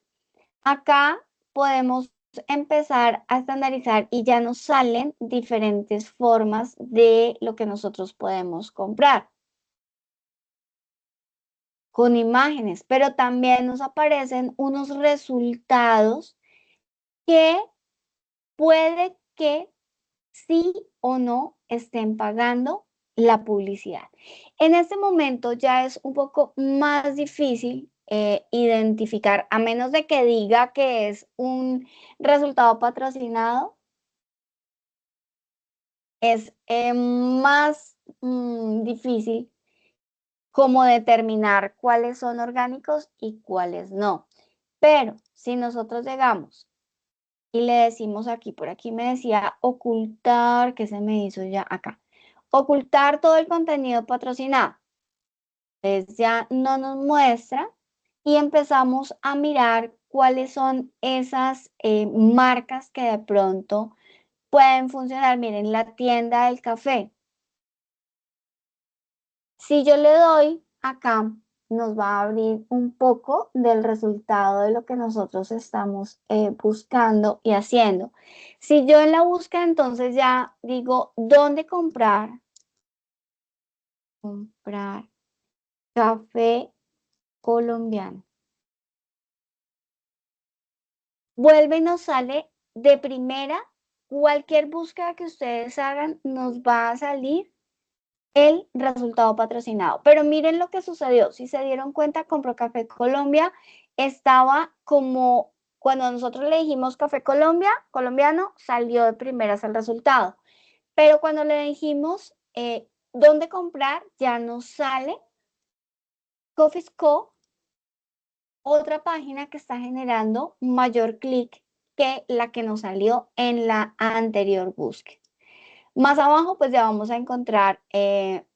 Acá podemos empezar a estandarizar y ya nos salen diferentes formas de lo que nosotros podemos comprar con imágenes, pero también nos aparecen unos resultados que puede que sí o no estén pagando la publicidad. En este momento ya es un poco más difícil identificar, a menos de que diga que es un resultado patrocinado, es más difícil como determinar cuáles son orgánicos y cuáles no. Pero si nosotros llegamos y le decimos aquí, por aquí me decía ocultar, que se me hizo ya acá, ocultar todo el contenido patrocinado. Entonces ya no nos muestra y empezamos a mirar cuáles son esas marcas que de pronto pueden funcionar. Miren, la tienda del café. Si yo le doy acá, nos va a abrir un poco del resultado de lo que nosotros estamos buscando y haciendo. Si yo en la búsqueda entonces ya digo, ¿dónde comprar? Comprar café colombiano. Vuelve y nos sale de primera, cualquier búsqueda que ustedes hagan nos va a salir el resultado patrocinado. Pero miren lo que sucedió. Si se dieron cuenta, Compro Café Colombia estaba como cuando nosotros le dijimos Café Colombia, colombiano, salió de primeras el resultado. Pero cuando le dijimos dónde comprar, ya nos sale Coffee's Co, otra página que está generando mayor clic que la que nos salió en la anterior búsqueda. Más abajo, pues ya vamos a encontrar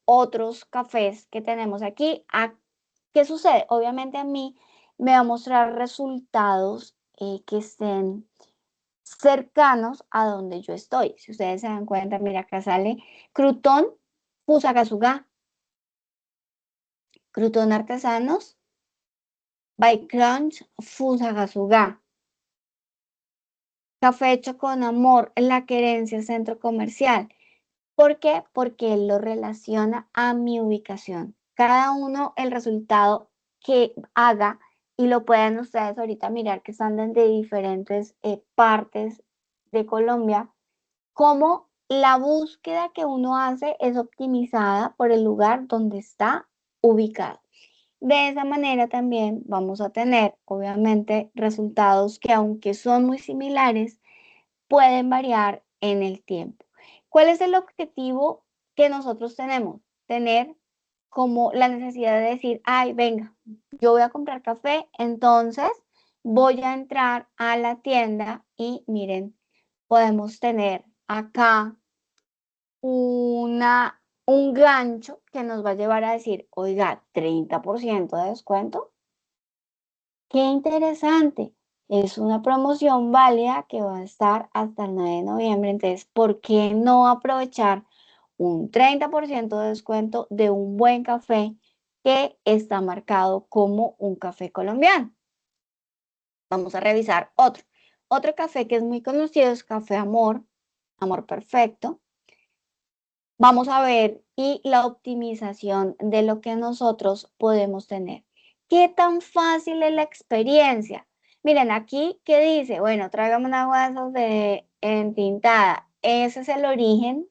otros cafés que tenemos aquí. ¿Qué sucede? Obviamente a mí me va a mostrar resultados que estén cercanos a donde yo estoy. Si ustedes se dan cuenta, mira, acá sale Crouton Fusagasugá, Crouton Artesanos by Crunch Fusagasugá. Café hecho con amor, La Querencia, Centro Comercial. ¿Por qué? Porque él lo relaciona a mi ubicación. Cada uno el resultado que haga, y lo pueden ustedes ahorita mirar que están de diferentes partes de Colombia, como la búsqueda que uno hace es optimizada por el lugar donde está ubicado. De esa manera también vamos a tener, obviamente, resultados que aunque son muy similares, pueden variar en el tiempo. ¿Cuál es el objetivo que nosotros tenemos? Tener como la necesidad de decir, ay, venga, yo voy a comprar café, entonces voy a entrar a la tienda y miren, podemos tener acá un gancho que nos va a llevar a decir, oiga, 30% de descuento. ¡Qué interesante! Es una promoción válida que va a estar hasta el 9 de noviembre. Entonces, ¿por qué no aprovechar un 30% de descuento de un buen café que está marcado como un café colombiano? Vamos a revisar otro. Otro café que es muy conocido es Café Amor, Amor Perfecto. Vamos a ver y la optimización de lo que nosotros podemos tener. ¿Qué tan fácil es la experiencia? Miren, aquí, ¿qué dice? Bueno, tráigame una agua de esas de entintada. Ese es el origen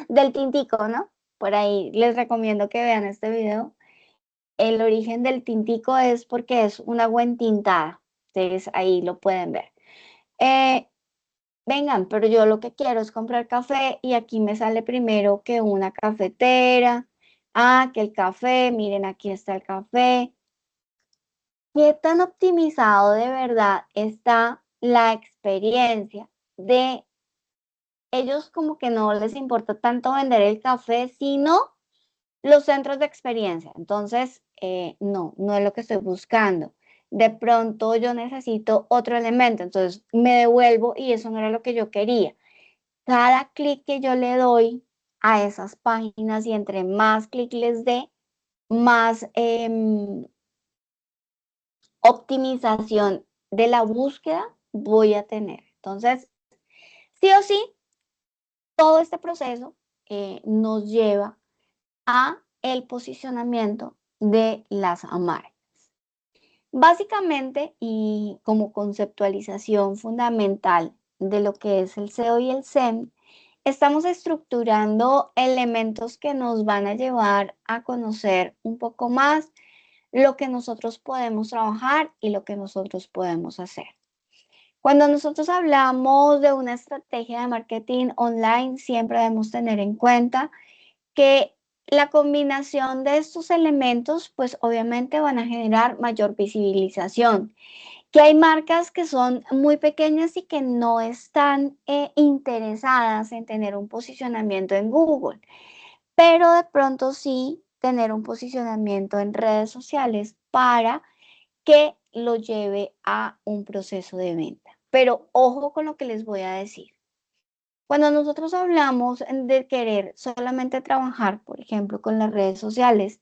del tintico, ¿no? Por ahí les recomiendo que vean este video. El origen del tintico es porque es una agua entintada. Entonces, ahí lo pueden ver. Vengan, pero yo lo que quiero es comprar café y aquí me sale primero que una cafetera. Ah, que el café, miren, aquí está el café. ¿Qué tan optimizado de verdad está la experiencia de ellos? Como que no les importa tanto vender el café, sino los centros de experiencia. Entonces, no es lo que estoy buscando. De pronto yo necesito otro elemento, entonces me devuelvo y eso no era lo que yo quería. Cada clic que yo le doy a esas páginas y entre más clic les dé, más optimización de la búsqueda voy a tener. Entonces, sí o sí, todo este proceso nos lleva a el posicionamiento de las marcas. Básicamente, y como conceptualización fundamental de lo que es el SEO y el SEM, estamos estructurando elementos que nos van a llevar a conocer un poco más lo que nosotros podemos trabajar y lo que nosotros podemos hacer. Cuando nosotros hablamos de una estrategia de marketing online, siempre debemos tener en cuenta que la combinación de estos elementos, pues obviamente van a generar mayor visibilización. Que hay marcas que son muy pequeñas y que no están interesadas en tener un posicionamiento en Google, pero de pronto sí tener un posicionamiento en redes sociales para que lo lleve a un proceso de venta. Pero ojo con lo que les voy a decir. Cuando nosotros hablamos de querer solamente trabajar, por ejemplo, con las redes sociales,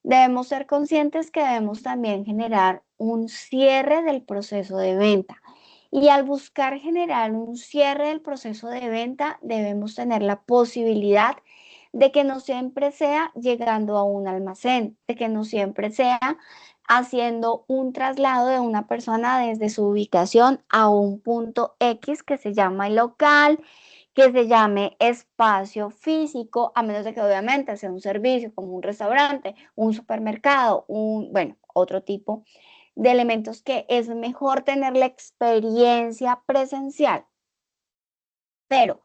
debemos ser conscientes que debemos también generar un cierre del proceso de venta. Y al buscar generar un cierre del proceso de venta, debemos tener la posibilidad de que no siempre sea llegando a un almacén, de que no siempre sea haciendo un traslado de una persona desde su ubicación a un punto X que se llama el local, que se llame espacio físico, a menos de que obviamente sea un servicio como un restaurante, un supermercado, bueno, otro tipo de elementos que es mejor tener la experiencia presencial, pero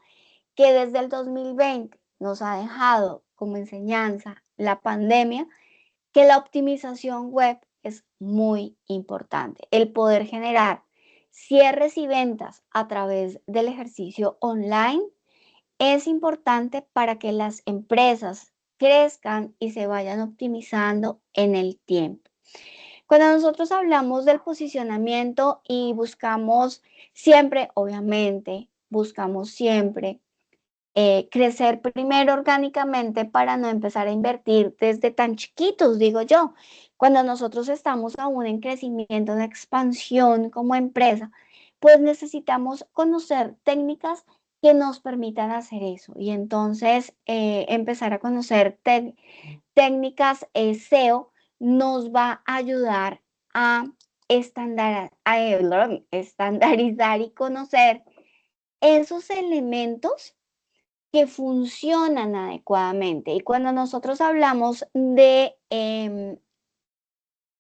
que desde el 2020 nos ha dejado como enseñanza la pandemia, que la optimización web es muy importante. El poder generar cierres y ventas a través del ejercicio online es importante para que las empresas crezcan y se vayan optimizando en el tiempo. Cuando nosotros hablamos del posicionamiento y buscamos siempre, obviamente, buscamos siempre crecer primero orgánicamente para no empezar a invertir desde tan chiquitos, digo yo. Cuando nosotros estamos aún en crecimiento, en expansión como empresa, pues necesitamos conocer técnicas que nos permitan hacer eso. Y entonces empezar a conocer técnicas SEO nos va a ayudar a estandarizar y conocer esos elementos que funcionan adecuadamente. Y cuando nosotros hablamos de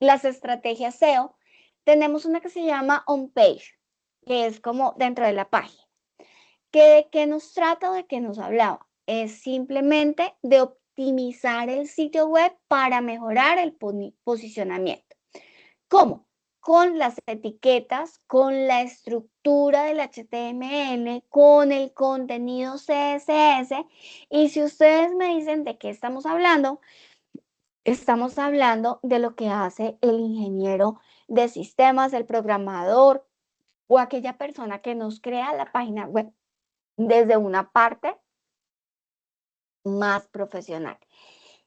las estrategias SEO, tenemos una que se llama on-page, que es como dentro de la página. ¿De qué nos trata o de qué nos hablaba? Es simplemente de optimizar el sitio web para mejorar el posicionamiento. ¿Cómo? Con las etiquetas, con la estructura del HTML, con el contenido CSS. Y si ustedes me dicen de qué estamos hablando de lo que hace el ingeniero de sistemas, el programador o aquella persona que nos crea la página web desde una parte más profesional.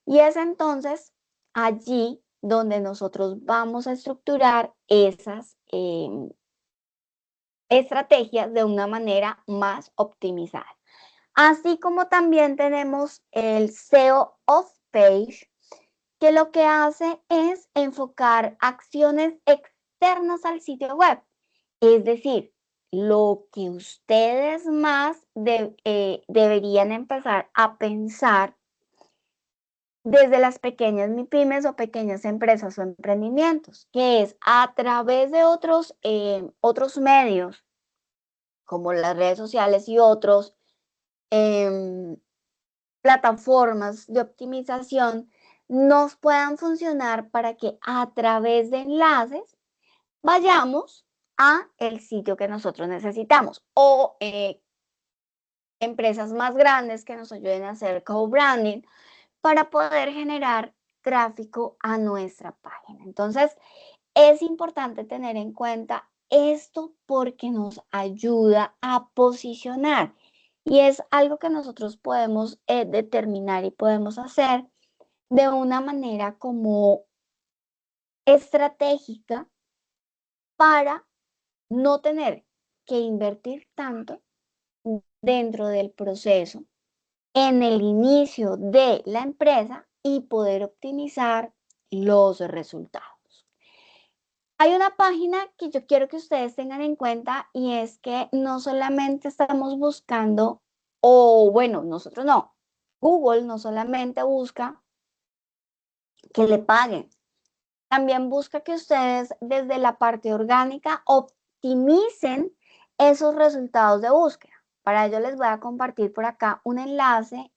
Y es entonces allí donde nosotros vamos a estructurar esas estrategias de una manera más optimizada. Así como también tenemos el SEO off-page, que lo que hace es enfocar acciones externas al sitio web. Es decir, lo que ustedes más deberían empezar a pensar desde las pequeñas MIPYMES o pequeñas empresas o emprendimientos, que es a través de otros medios, como las redes sociales y otros plataformas de optimización, nos puedan funcionar para que a través de enlaces vayamos a el sitio que nosotros necesitamos o empresas más grandes que nos ayuden a hacer co-branding para poder generar tráfico a nuestra página. Entonces, es importante tener en cuenta esto porque nos ayuda a posicionar y es algo que nosotros podemos determinar y podemos hacer de una manera como estratégica para no tener que invertir tanto dentro del proceso en el inicio de la empresa y poder optimizar los resultados. Hay una página que yo quiero que ustedes tengan en cuenta y es que no solamente estamos buscando o bueno, nosotros no. Google no solamente busca que le paguen, también busca que ustedes desde la parte orgánica optimicen esos resultados de búsqueda. Para ello les voy a compartir por acá un enlace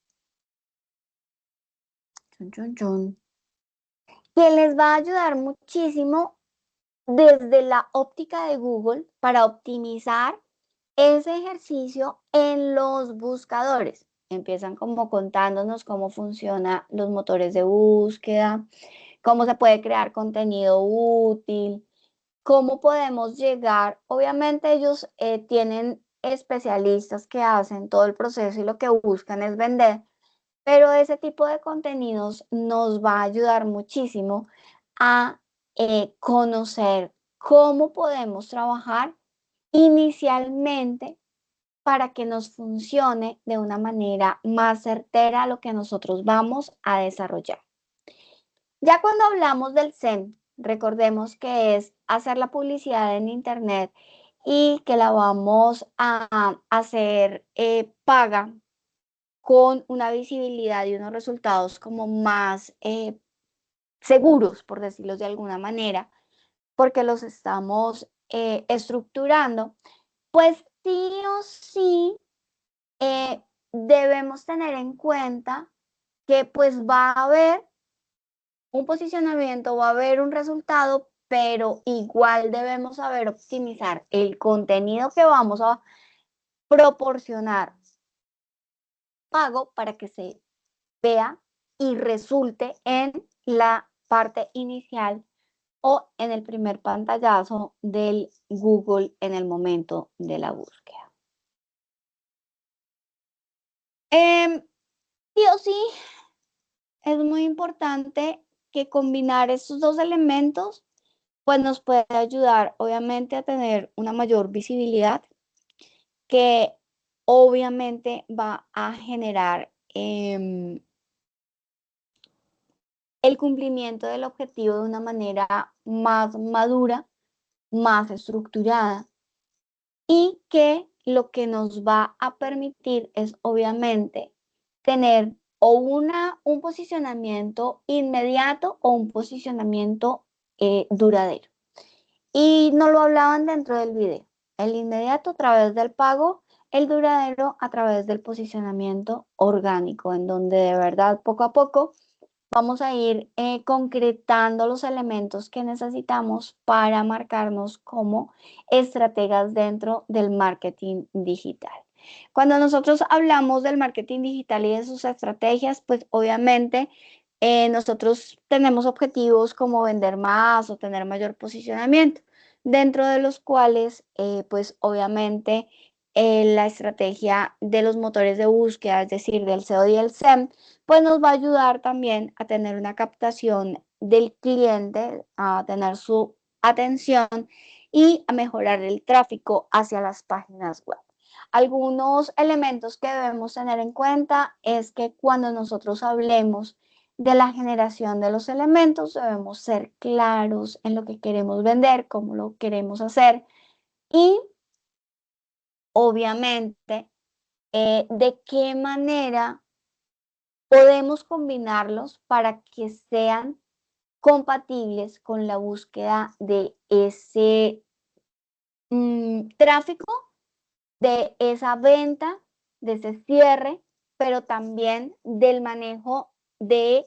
que les va a ayudar muchísimo desde la óptica de Google para optimizar ese ejercicio en los buscadores. Empiezan como contándonos cómo funcionan los motores de búsqueda, cómo se puede crear contenido útil, cómo podemos llegar. Obviamente ellos tienen especialistas que hacen todo el proceso y lo que buscan es vender, pero ese tipo de contenidos nos va a ayudar muchísimo a conocer cómo podemos trabajar inicialmente para que nos funcione de una manera más certera lo que nosotros vamos a desarrollar. Ya cuando hablamos del SEM, recordemos que es hacer la publicidad en Internet y que la vamos a hacer paga con una visibilidad y unos resultados como más seguros, por decirlo de alguna manera, porque los estamos estructurando, pues sí o sí debemos tener en cuenta que pues va a haber un posicionamiento, va a haber un resultado, pero igual debemos saber optimizar el contenido que vamos a proporcionar pago para que se vea y resulte en la parte inicial o en el primer pantallazo del Google en el momento de la búsqueda. Sí o sí, es muy importante que combinar estos dos elementos pues nos puede ayudar obviamente a tener una mayor visibilidad que obviamente va a generar el cumplimiento del objetivo de una manera más madura, más estructurada y que lo que nos va a permitir es obviamente tener o un posicionamiento inmediato o un posicionamiento duradero. Y no lo hablaban dentro del video. El inmediato a través del pago, el duradero a través del posicionamiento orgánico, en donde de verdad poco a poco vamos a ir concretando los elementos que necesitamos para marcarnos como estrategas dentro del marketing digital. Cuando nosotros hablamos del marketing digital y de sus estrategias, pues obviamente nosotros tenemos objetivos como vender más o tener mayor posicionamiento, dentro de los cuales pues obviamente la estrategia de los motores de búsqueda, es decir, del SEO y el SEM, pues nos va a ayudar también a tener una captación del cliente, a tener su atención y a mejorar el tráfico hacia las páginas web. Algunos elementos que debemos tener en cuenta es que cuando nosotros hablemos de la generación de los elementos, debemos ser claros en lo que queremos vender, cómo lo queremos hacer y obviamente de qué manera podemos combinarlos para que sean compatibles con la búsqueda de ese tráfico, de esa venta, de ese cierre, pero también del manejo de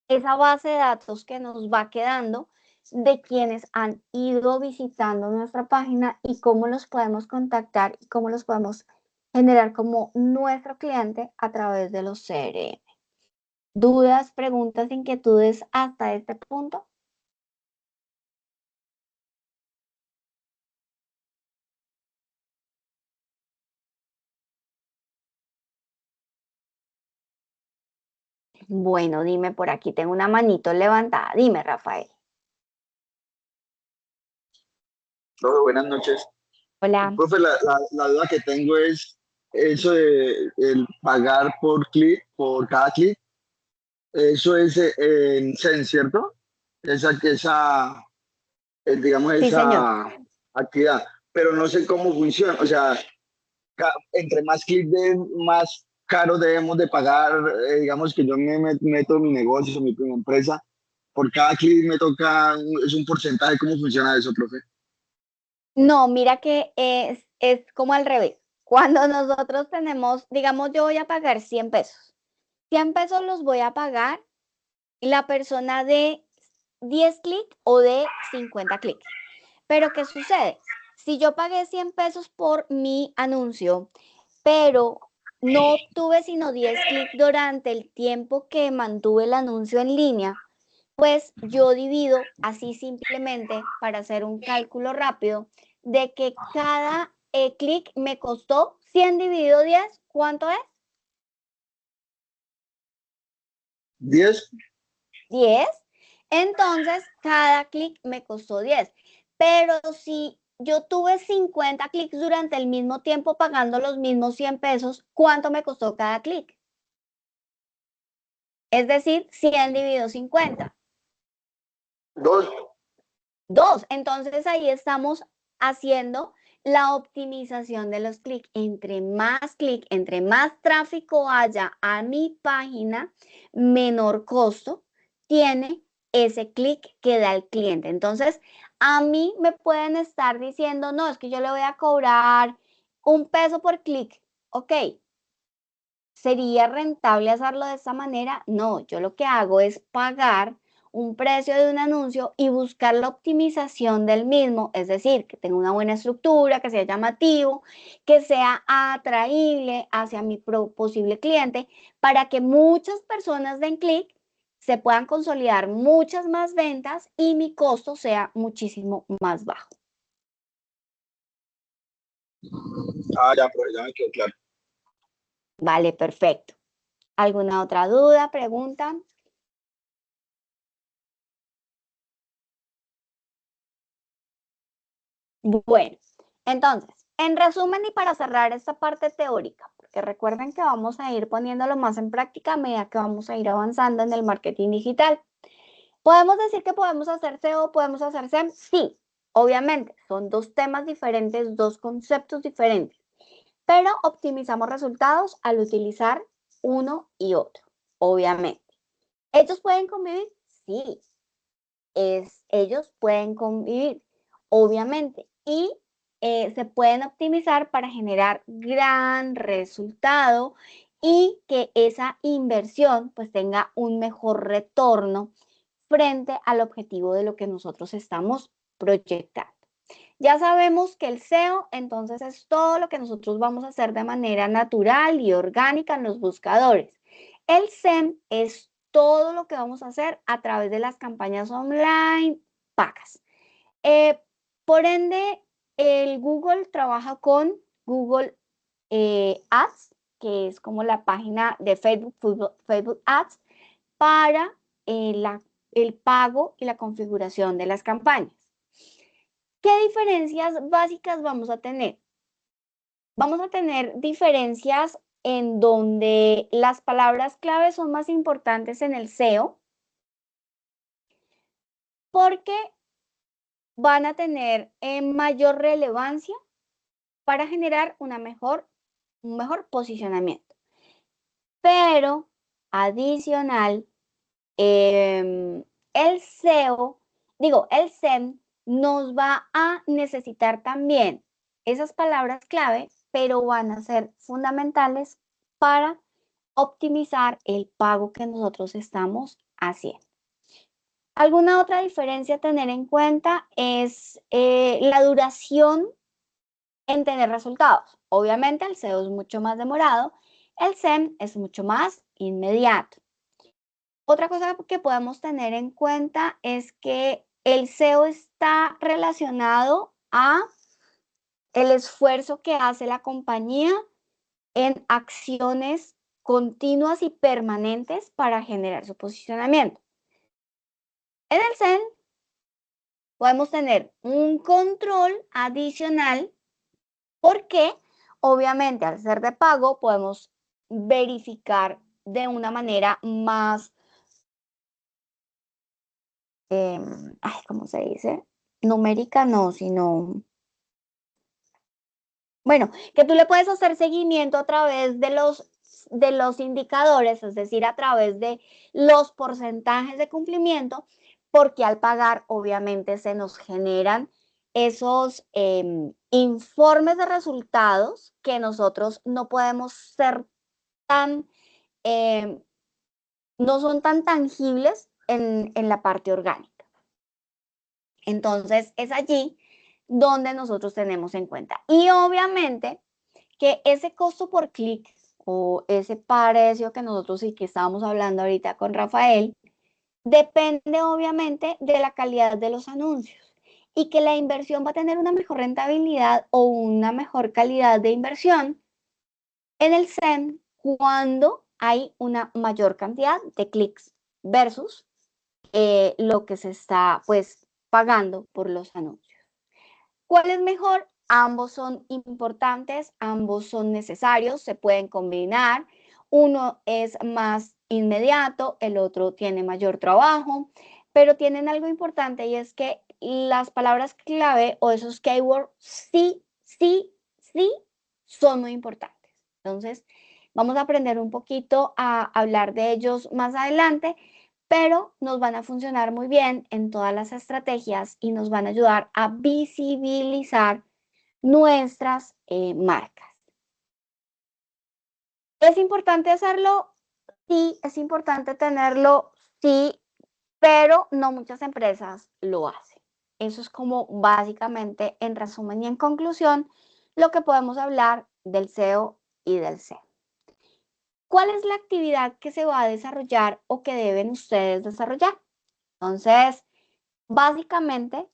esa base de datos que nos va quedando de quienes han ido visitando nuestra página y cómo los podemos contactar y cómo los podemos generar como nuestro cliente a través de los CRM. ¿Dudas, preguntas, inquietudes hasta este punto? Bueno, dime por aquí, tengo una manito levantada. Dime, Rafael. Profe, buenas noches. Hola. Profe, la duda que tengo es eso de el pagar por clic, por cada clic. Eso es en Zen, ¿cierto? Digamos, Sí, señor. esa actividad. Pero no sé cómo funciona. O sea, entre más clics de más caro debemos de pagar, digamos que yo meto mi negocio, mi empresa, por cada clic me toca, es un porcentaje. ¿Cómo funciona eso, profe? No, mira que es como al revés. Cuando nosotros tenemos, digamos, yo voy a pagar 100 pesos. 100 pesos los voy a pagar la persona de 10 clics o de 50 clics. Pero ¿qué sucede? Si yo pagué 100 pesos por mi anuncio, pero no obtuve sino 10 clics durante el tiempo que mantuve el anuncio en línea, pues yo divido así simplemente para hacer un cálculo rápido de que cada clic me costó 100 dividido 10, ¿cuánto es? 10. 10. Entonces, cada clic me costó 10. Pero si yo tuve 50 clics durante el mismo tiempo pagando los mismos 100 pesos, ¿cuánto me costó cada clic? Es decir, 100 dividido 50. 2. 2. Entonces ahí estamos haciendo la optimización de los clics. Entre más tráfico haya a mi página, menor costo tiene ese clic que da el cliente. Entonces, a mí me pueden estar diciendo, no, es que yo le voy a cobrar 1 peso por clic. Ok, ¿sería rentable hacerlo de esta manera? No, yo lo que hago es pagar un precio de un anuncio y buscar la optimización del mismo, es decir, que tenga una buena estructura, que sea llamativo, que sea atraíble hacia mi posible cliente, para que muchas personas den clic, se puedan consolidar muchas más ventas y mi costo sea muchísimo más bajo. Ah, ya, profe, ya me quedó claro. Vale, perfecto. ¿Alguna otra duda, pregunta? Bueno, entonces, en resumen y para cerrar esta parte teórica, porque recuerden que vamos a ir poniéndolo más en práctica a medida que vamos a ir avanzando en el marketing digital. ¿Podemos decir que podemos hacer SEO, podemos hacer SEM? Sí, obviamente, son dos temas diferentes, dos conceptos diferentes, pero optimizamos resultados al utilizar uno y otro, obviamente. ¿Ellos pueden convivir? Sí, ellos pueden convivir, obviamente, y se pueden optimizar para generar gran resultado y que esa inversión pues tenga un mejor retorno frente al objetivo de lo que nosotros estamos proyectando. Ya sabemos que el SEO entonces es todo lo que nosotros vamos a hacer de manera natural y orgánica en los buscadores. El SEM es todo lo que vamos a hacer a través de las campañas online pagas. Por ende, el Google trabaja con Google Ads, que es como la página de Facebook Ads, para el pago y la configuración de las campañas. ¿Qué diferencias básicas vamos a tener? Vamos a tener diferencias en donde las palabras clave son más importantes en el SEO porque van a tener mayor relevancia para generar un mejor posicionamiento. Pero adicional, el SEO, el SEM nos va a necesitar también esas palabras clave, pero van a ser fundamentales para optimizar el pago que nosotros estamos haciendo. ¿Alguna otra diferencia a tener en cuenta? Es la duración en tener resultados. Obviamente el SEO es mucho más demorado, el SEM es mucho más inmediato. Otra cosa que podemos tener en cuenta es que el SEO está relacionado a el esfuerzo que hace la compañía en acciones continuas y permanentes para generar su posicionamiento. En el SEM podemos tener un control adicional porque obviamente al ser de pago podemos verificar de una manera más ¿cómo se dice? Numérica no, sino, Bueno, que tú le puedes hacer seguimiento a través de los indicadores, es decir, a través de los porcentajes de cumplimiento, porque al pagar obviamente se nos generan esos informes de resultados que nosotros no podemos ser tan, eh, no son tan tangibles en la parte orgánica. Entonces es allí donde nosotros tenemos en cuenta. Y obviamente que ese costo por clic o ese precio que nosotros sí que estábamos hablando ahorita con Rafael, depende obviamente de la calidad de los anuncios y que la inversión va a tener una mejor rentabilidad o una mejor calidad de inversión en el SEM cuando hay una mayor cantidad de clics versus lo que se está pues pagando por los anuncios. ¿Cuál es mejor? Ambos son importantes, ambos son necesarios, se pueden combinar. Uno es más inmediato, el otro tiene mayor trabajo, pero tienen algo importante y es que las palabras clave o esos keywords sí, sí, sí son muy importantes. Entonces, vamos a aprender un poquito a hablar de ellos más adelante, pero nos van a funcionar muy bien en todas las estrategias y nos van a ayudar a visibilizar nuestras marcas. ¿Es importante hacerlo? Sí, es importante tenerlo, sí, pero no muchas empresas lo hacen. Eso es como básicamente, en resumen y en conclusión, lo que podemos hablar del SEO y del SEM. ¿Cuál es la actividad que se va a desarrollar o que deben ustedes desarrollar? Entonces, básicamente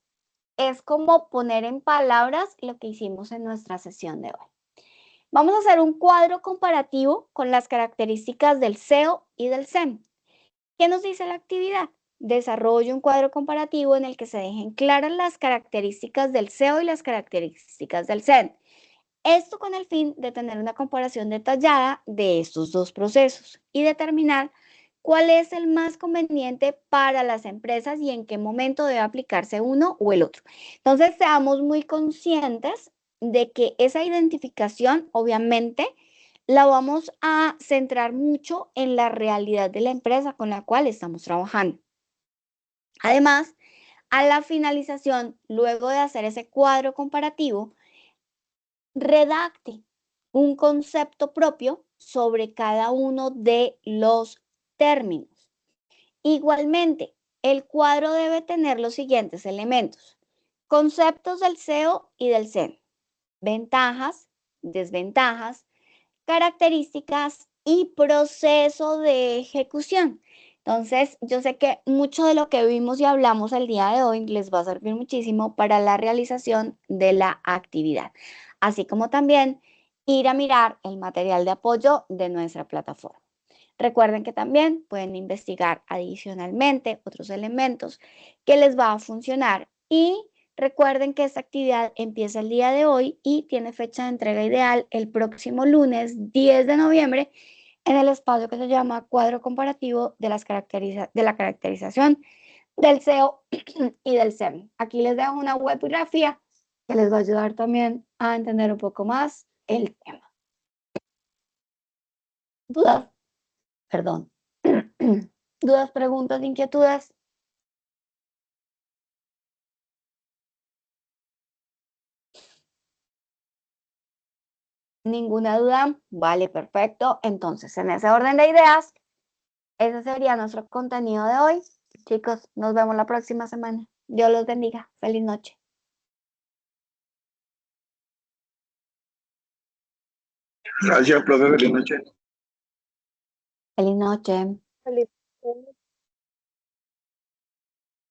es como poner en palabras lo que hicimos en nuestra sesión de hoy. Vamos a hacer un cuadro comparativo con las características del SEO y del SEM. ¿Qué nos dice la actividad? Desarrolle un cuadro comparativo en el que se dejen claras las características del SEO y las características del SEM. Esto con el fin de tener una comparación detallada de estos dos procesos y determinar cuál es el más conveniente para las empresas y en qué momento debe aplicarse uno o el otro. Entonces, seamos muy conscientes de que esa identificación, obviamente, la vamos a centrar mucho en la realidad de la empresa con la cual estamos trabajando. Además, a la finalización, luego de hacer ese cuadro comparativo, redacte un concepto propio sobre cada uno de los términos. Igualmente, el cuadro debe tener los siguientes elementos: conceptos del SEO y del SEM, ventajas, desventajas, características y proceso de ejecución. Entonces, yo sé que mucho de lo que vimos y hablamos el día de hoy les va a servir muchísimo para la realización de la actividad, así como también ir a mirar el material de apoyo de nuestra plataforma. Recuerden que también pueden investigar adicionalmente otros elementos que les va a funcionar y recuerden que esta actividad empieza el día de hoy y tiene fecha de entrega ideal el próximo lunes 10 de noviembre en el espacio que se llama Cuadro Comparativo de la caracterización del SEO y del SEM. Aquí les dejo una webgrafía que les va a ayudar también a entender un poco más el tema. ¿Dudas? Perdón. ¿Dudas, preguntas, inquietudes? ¿Ninguna duda? Vale, perfecto. Entonces, en ese orden de ideas, ese sería nuestro contenido de hoy. Chicos, nos vemos la próxima semana. Dios los bendiga. Feliz noche. Gracias, profe. Feliz noche. Feliz noche. Feliz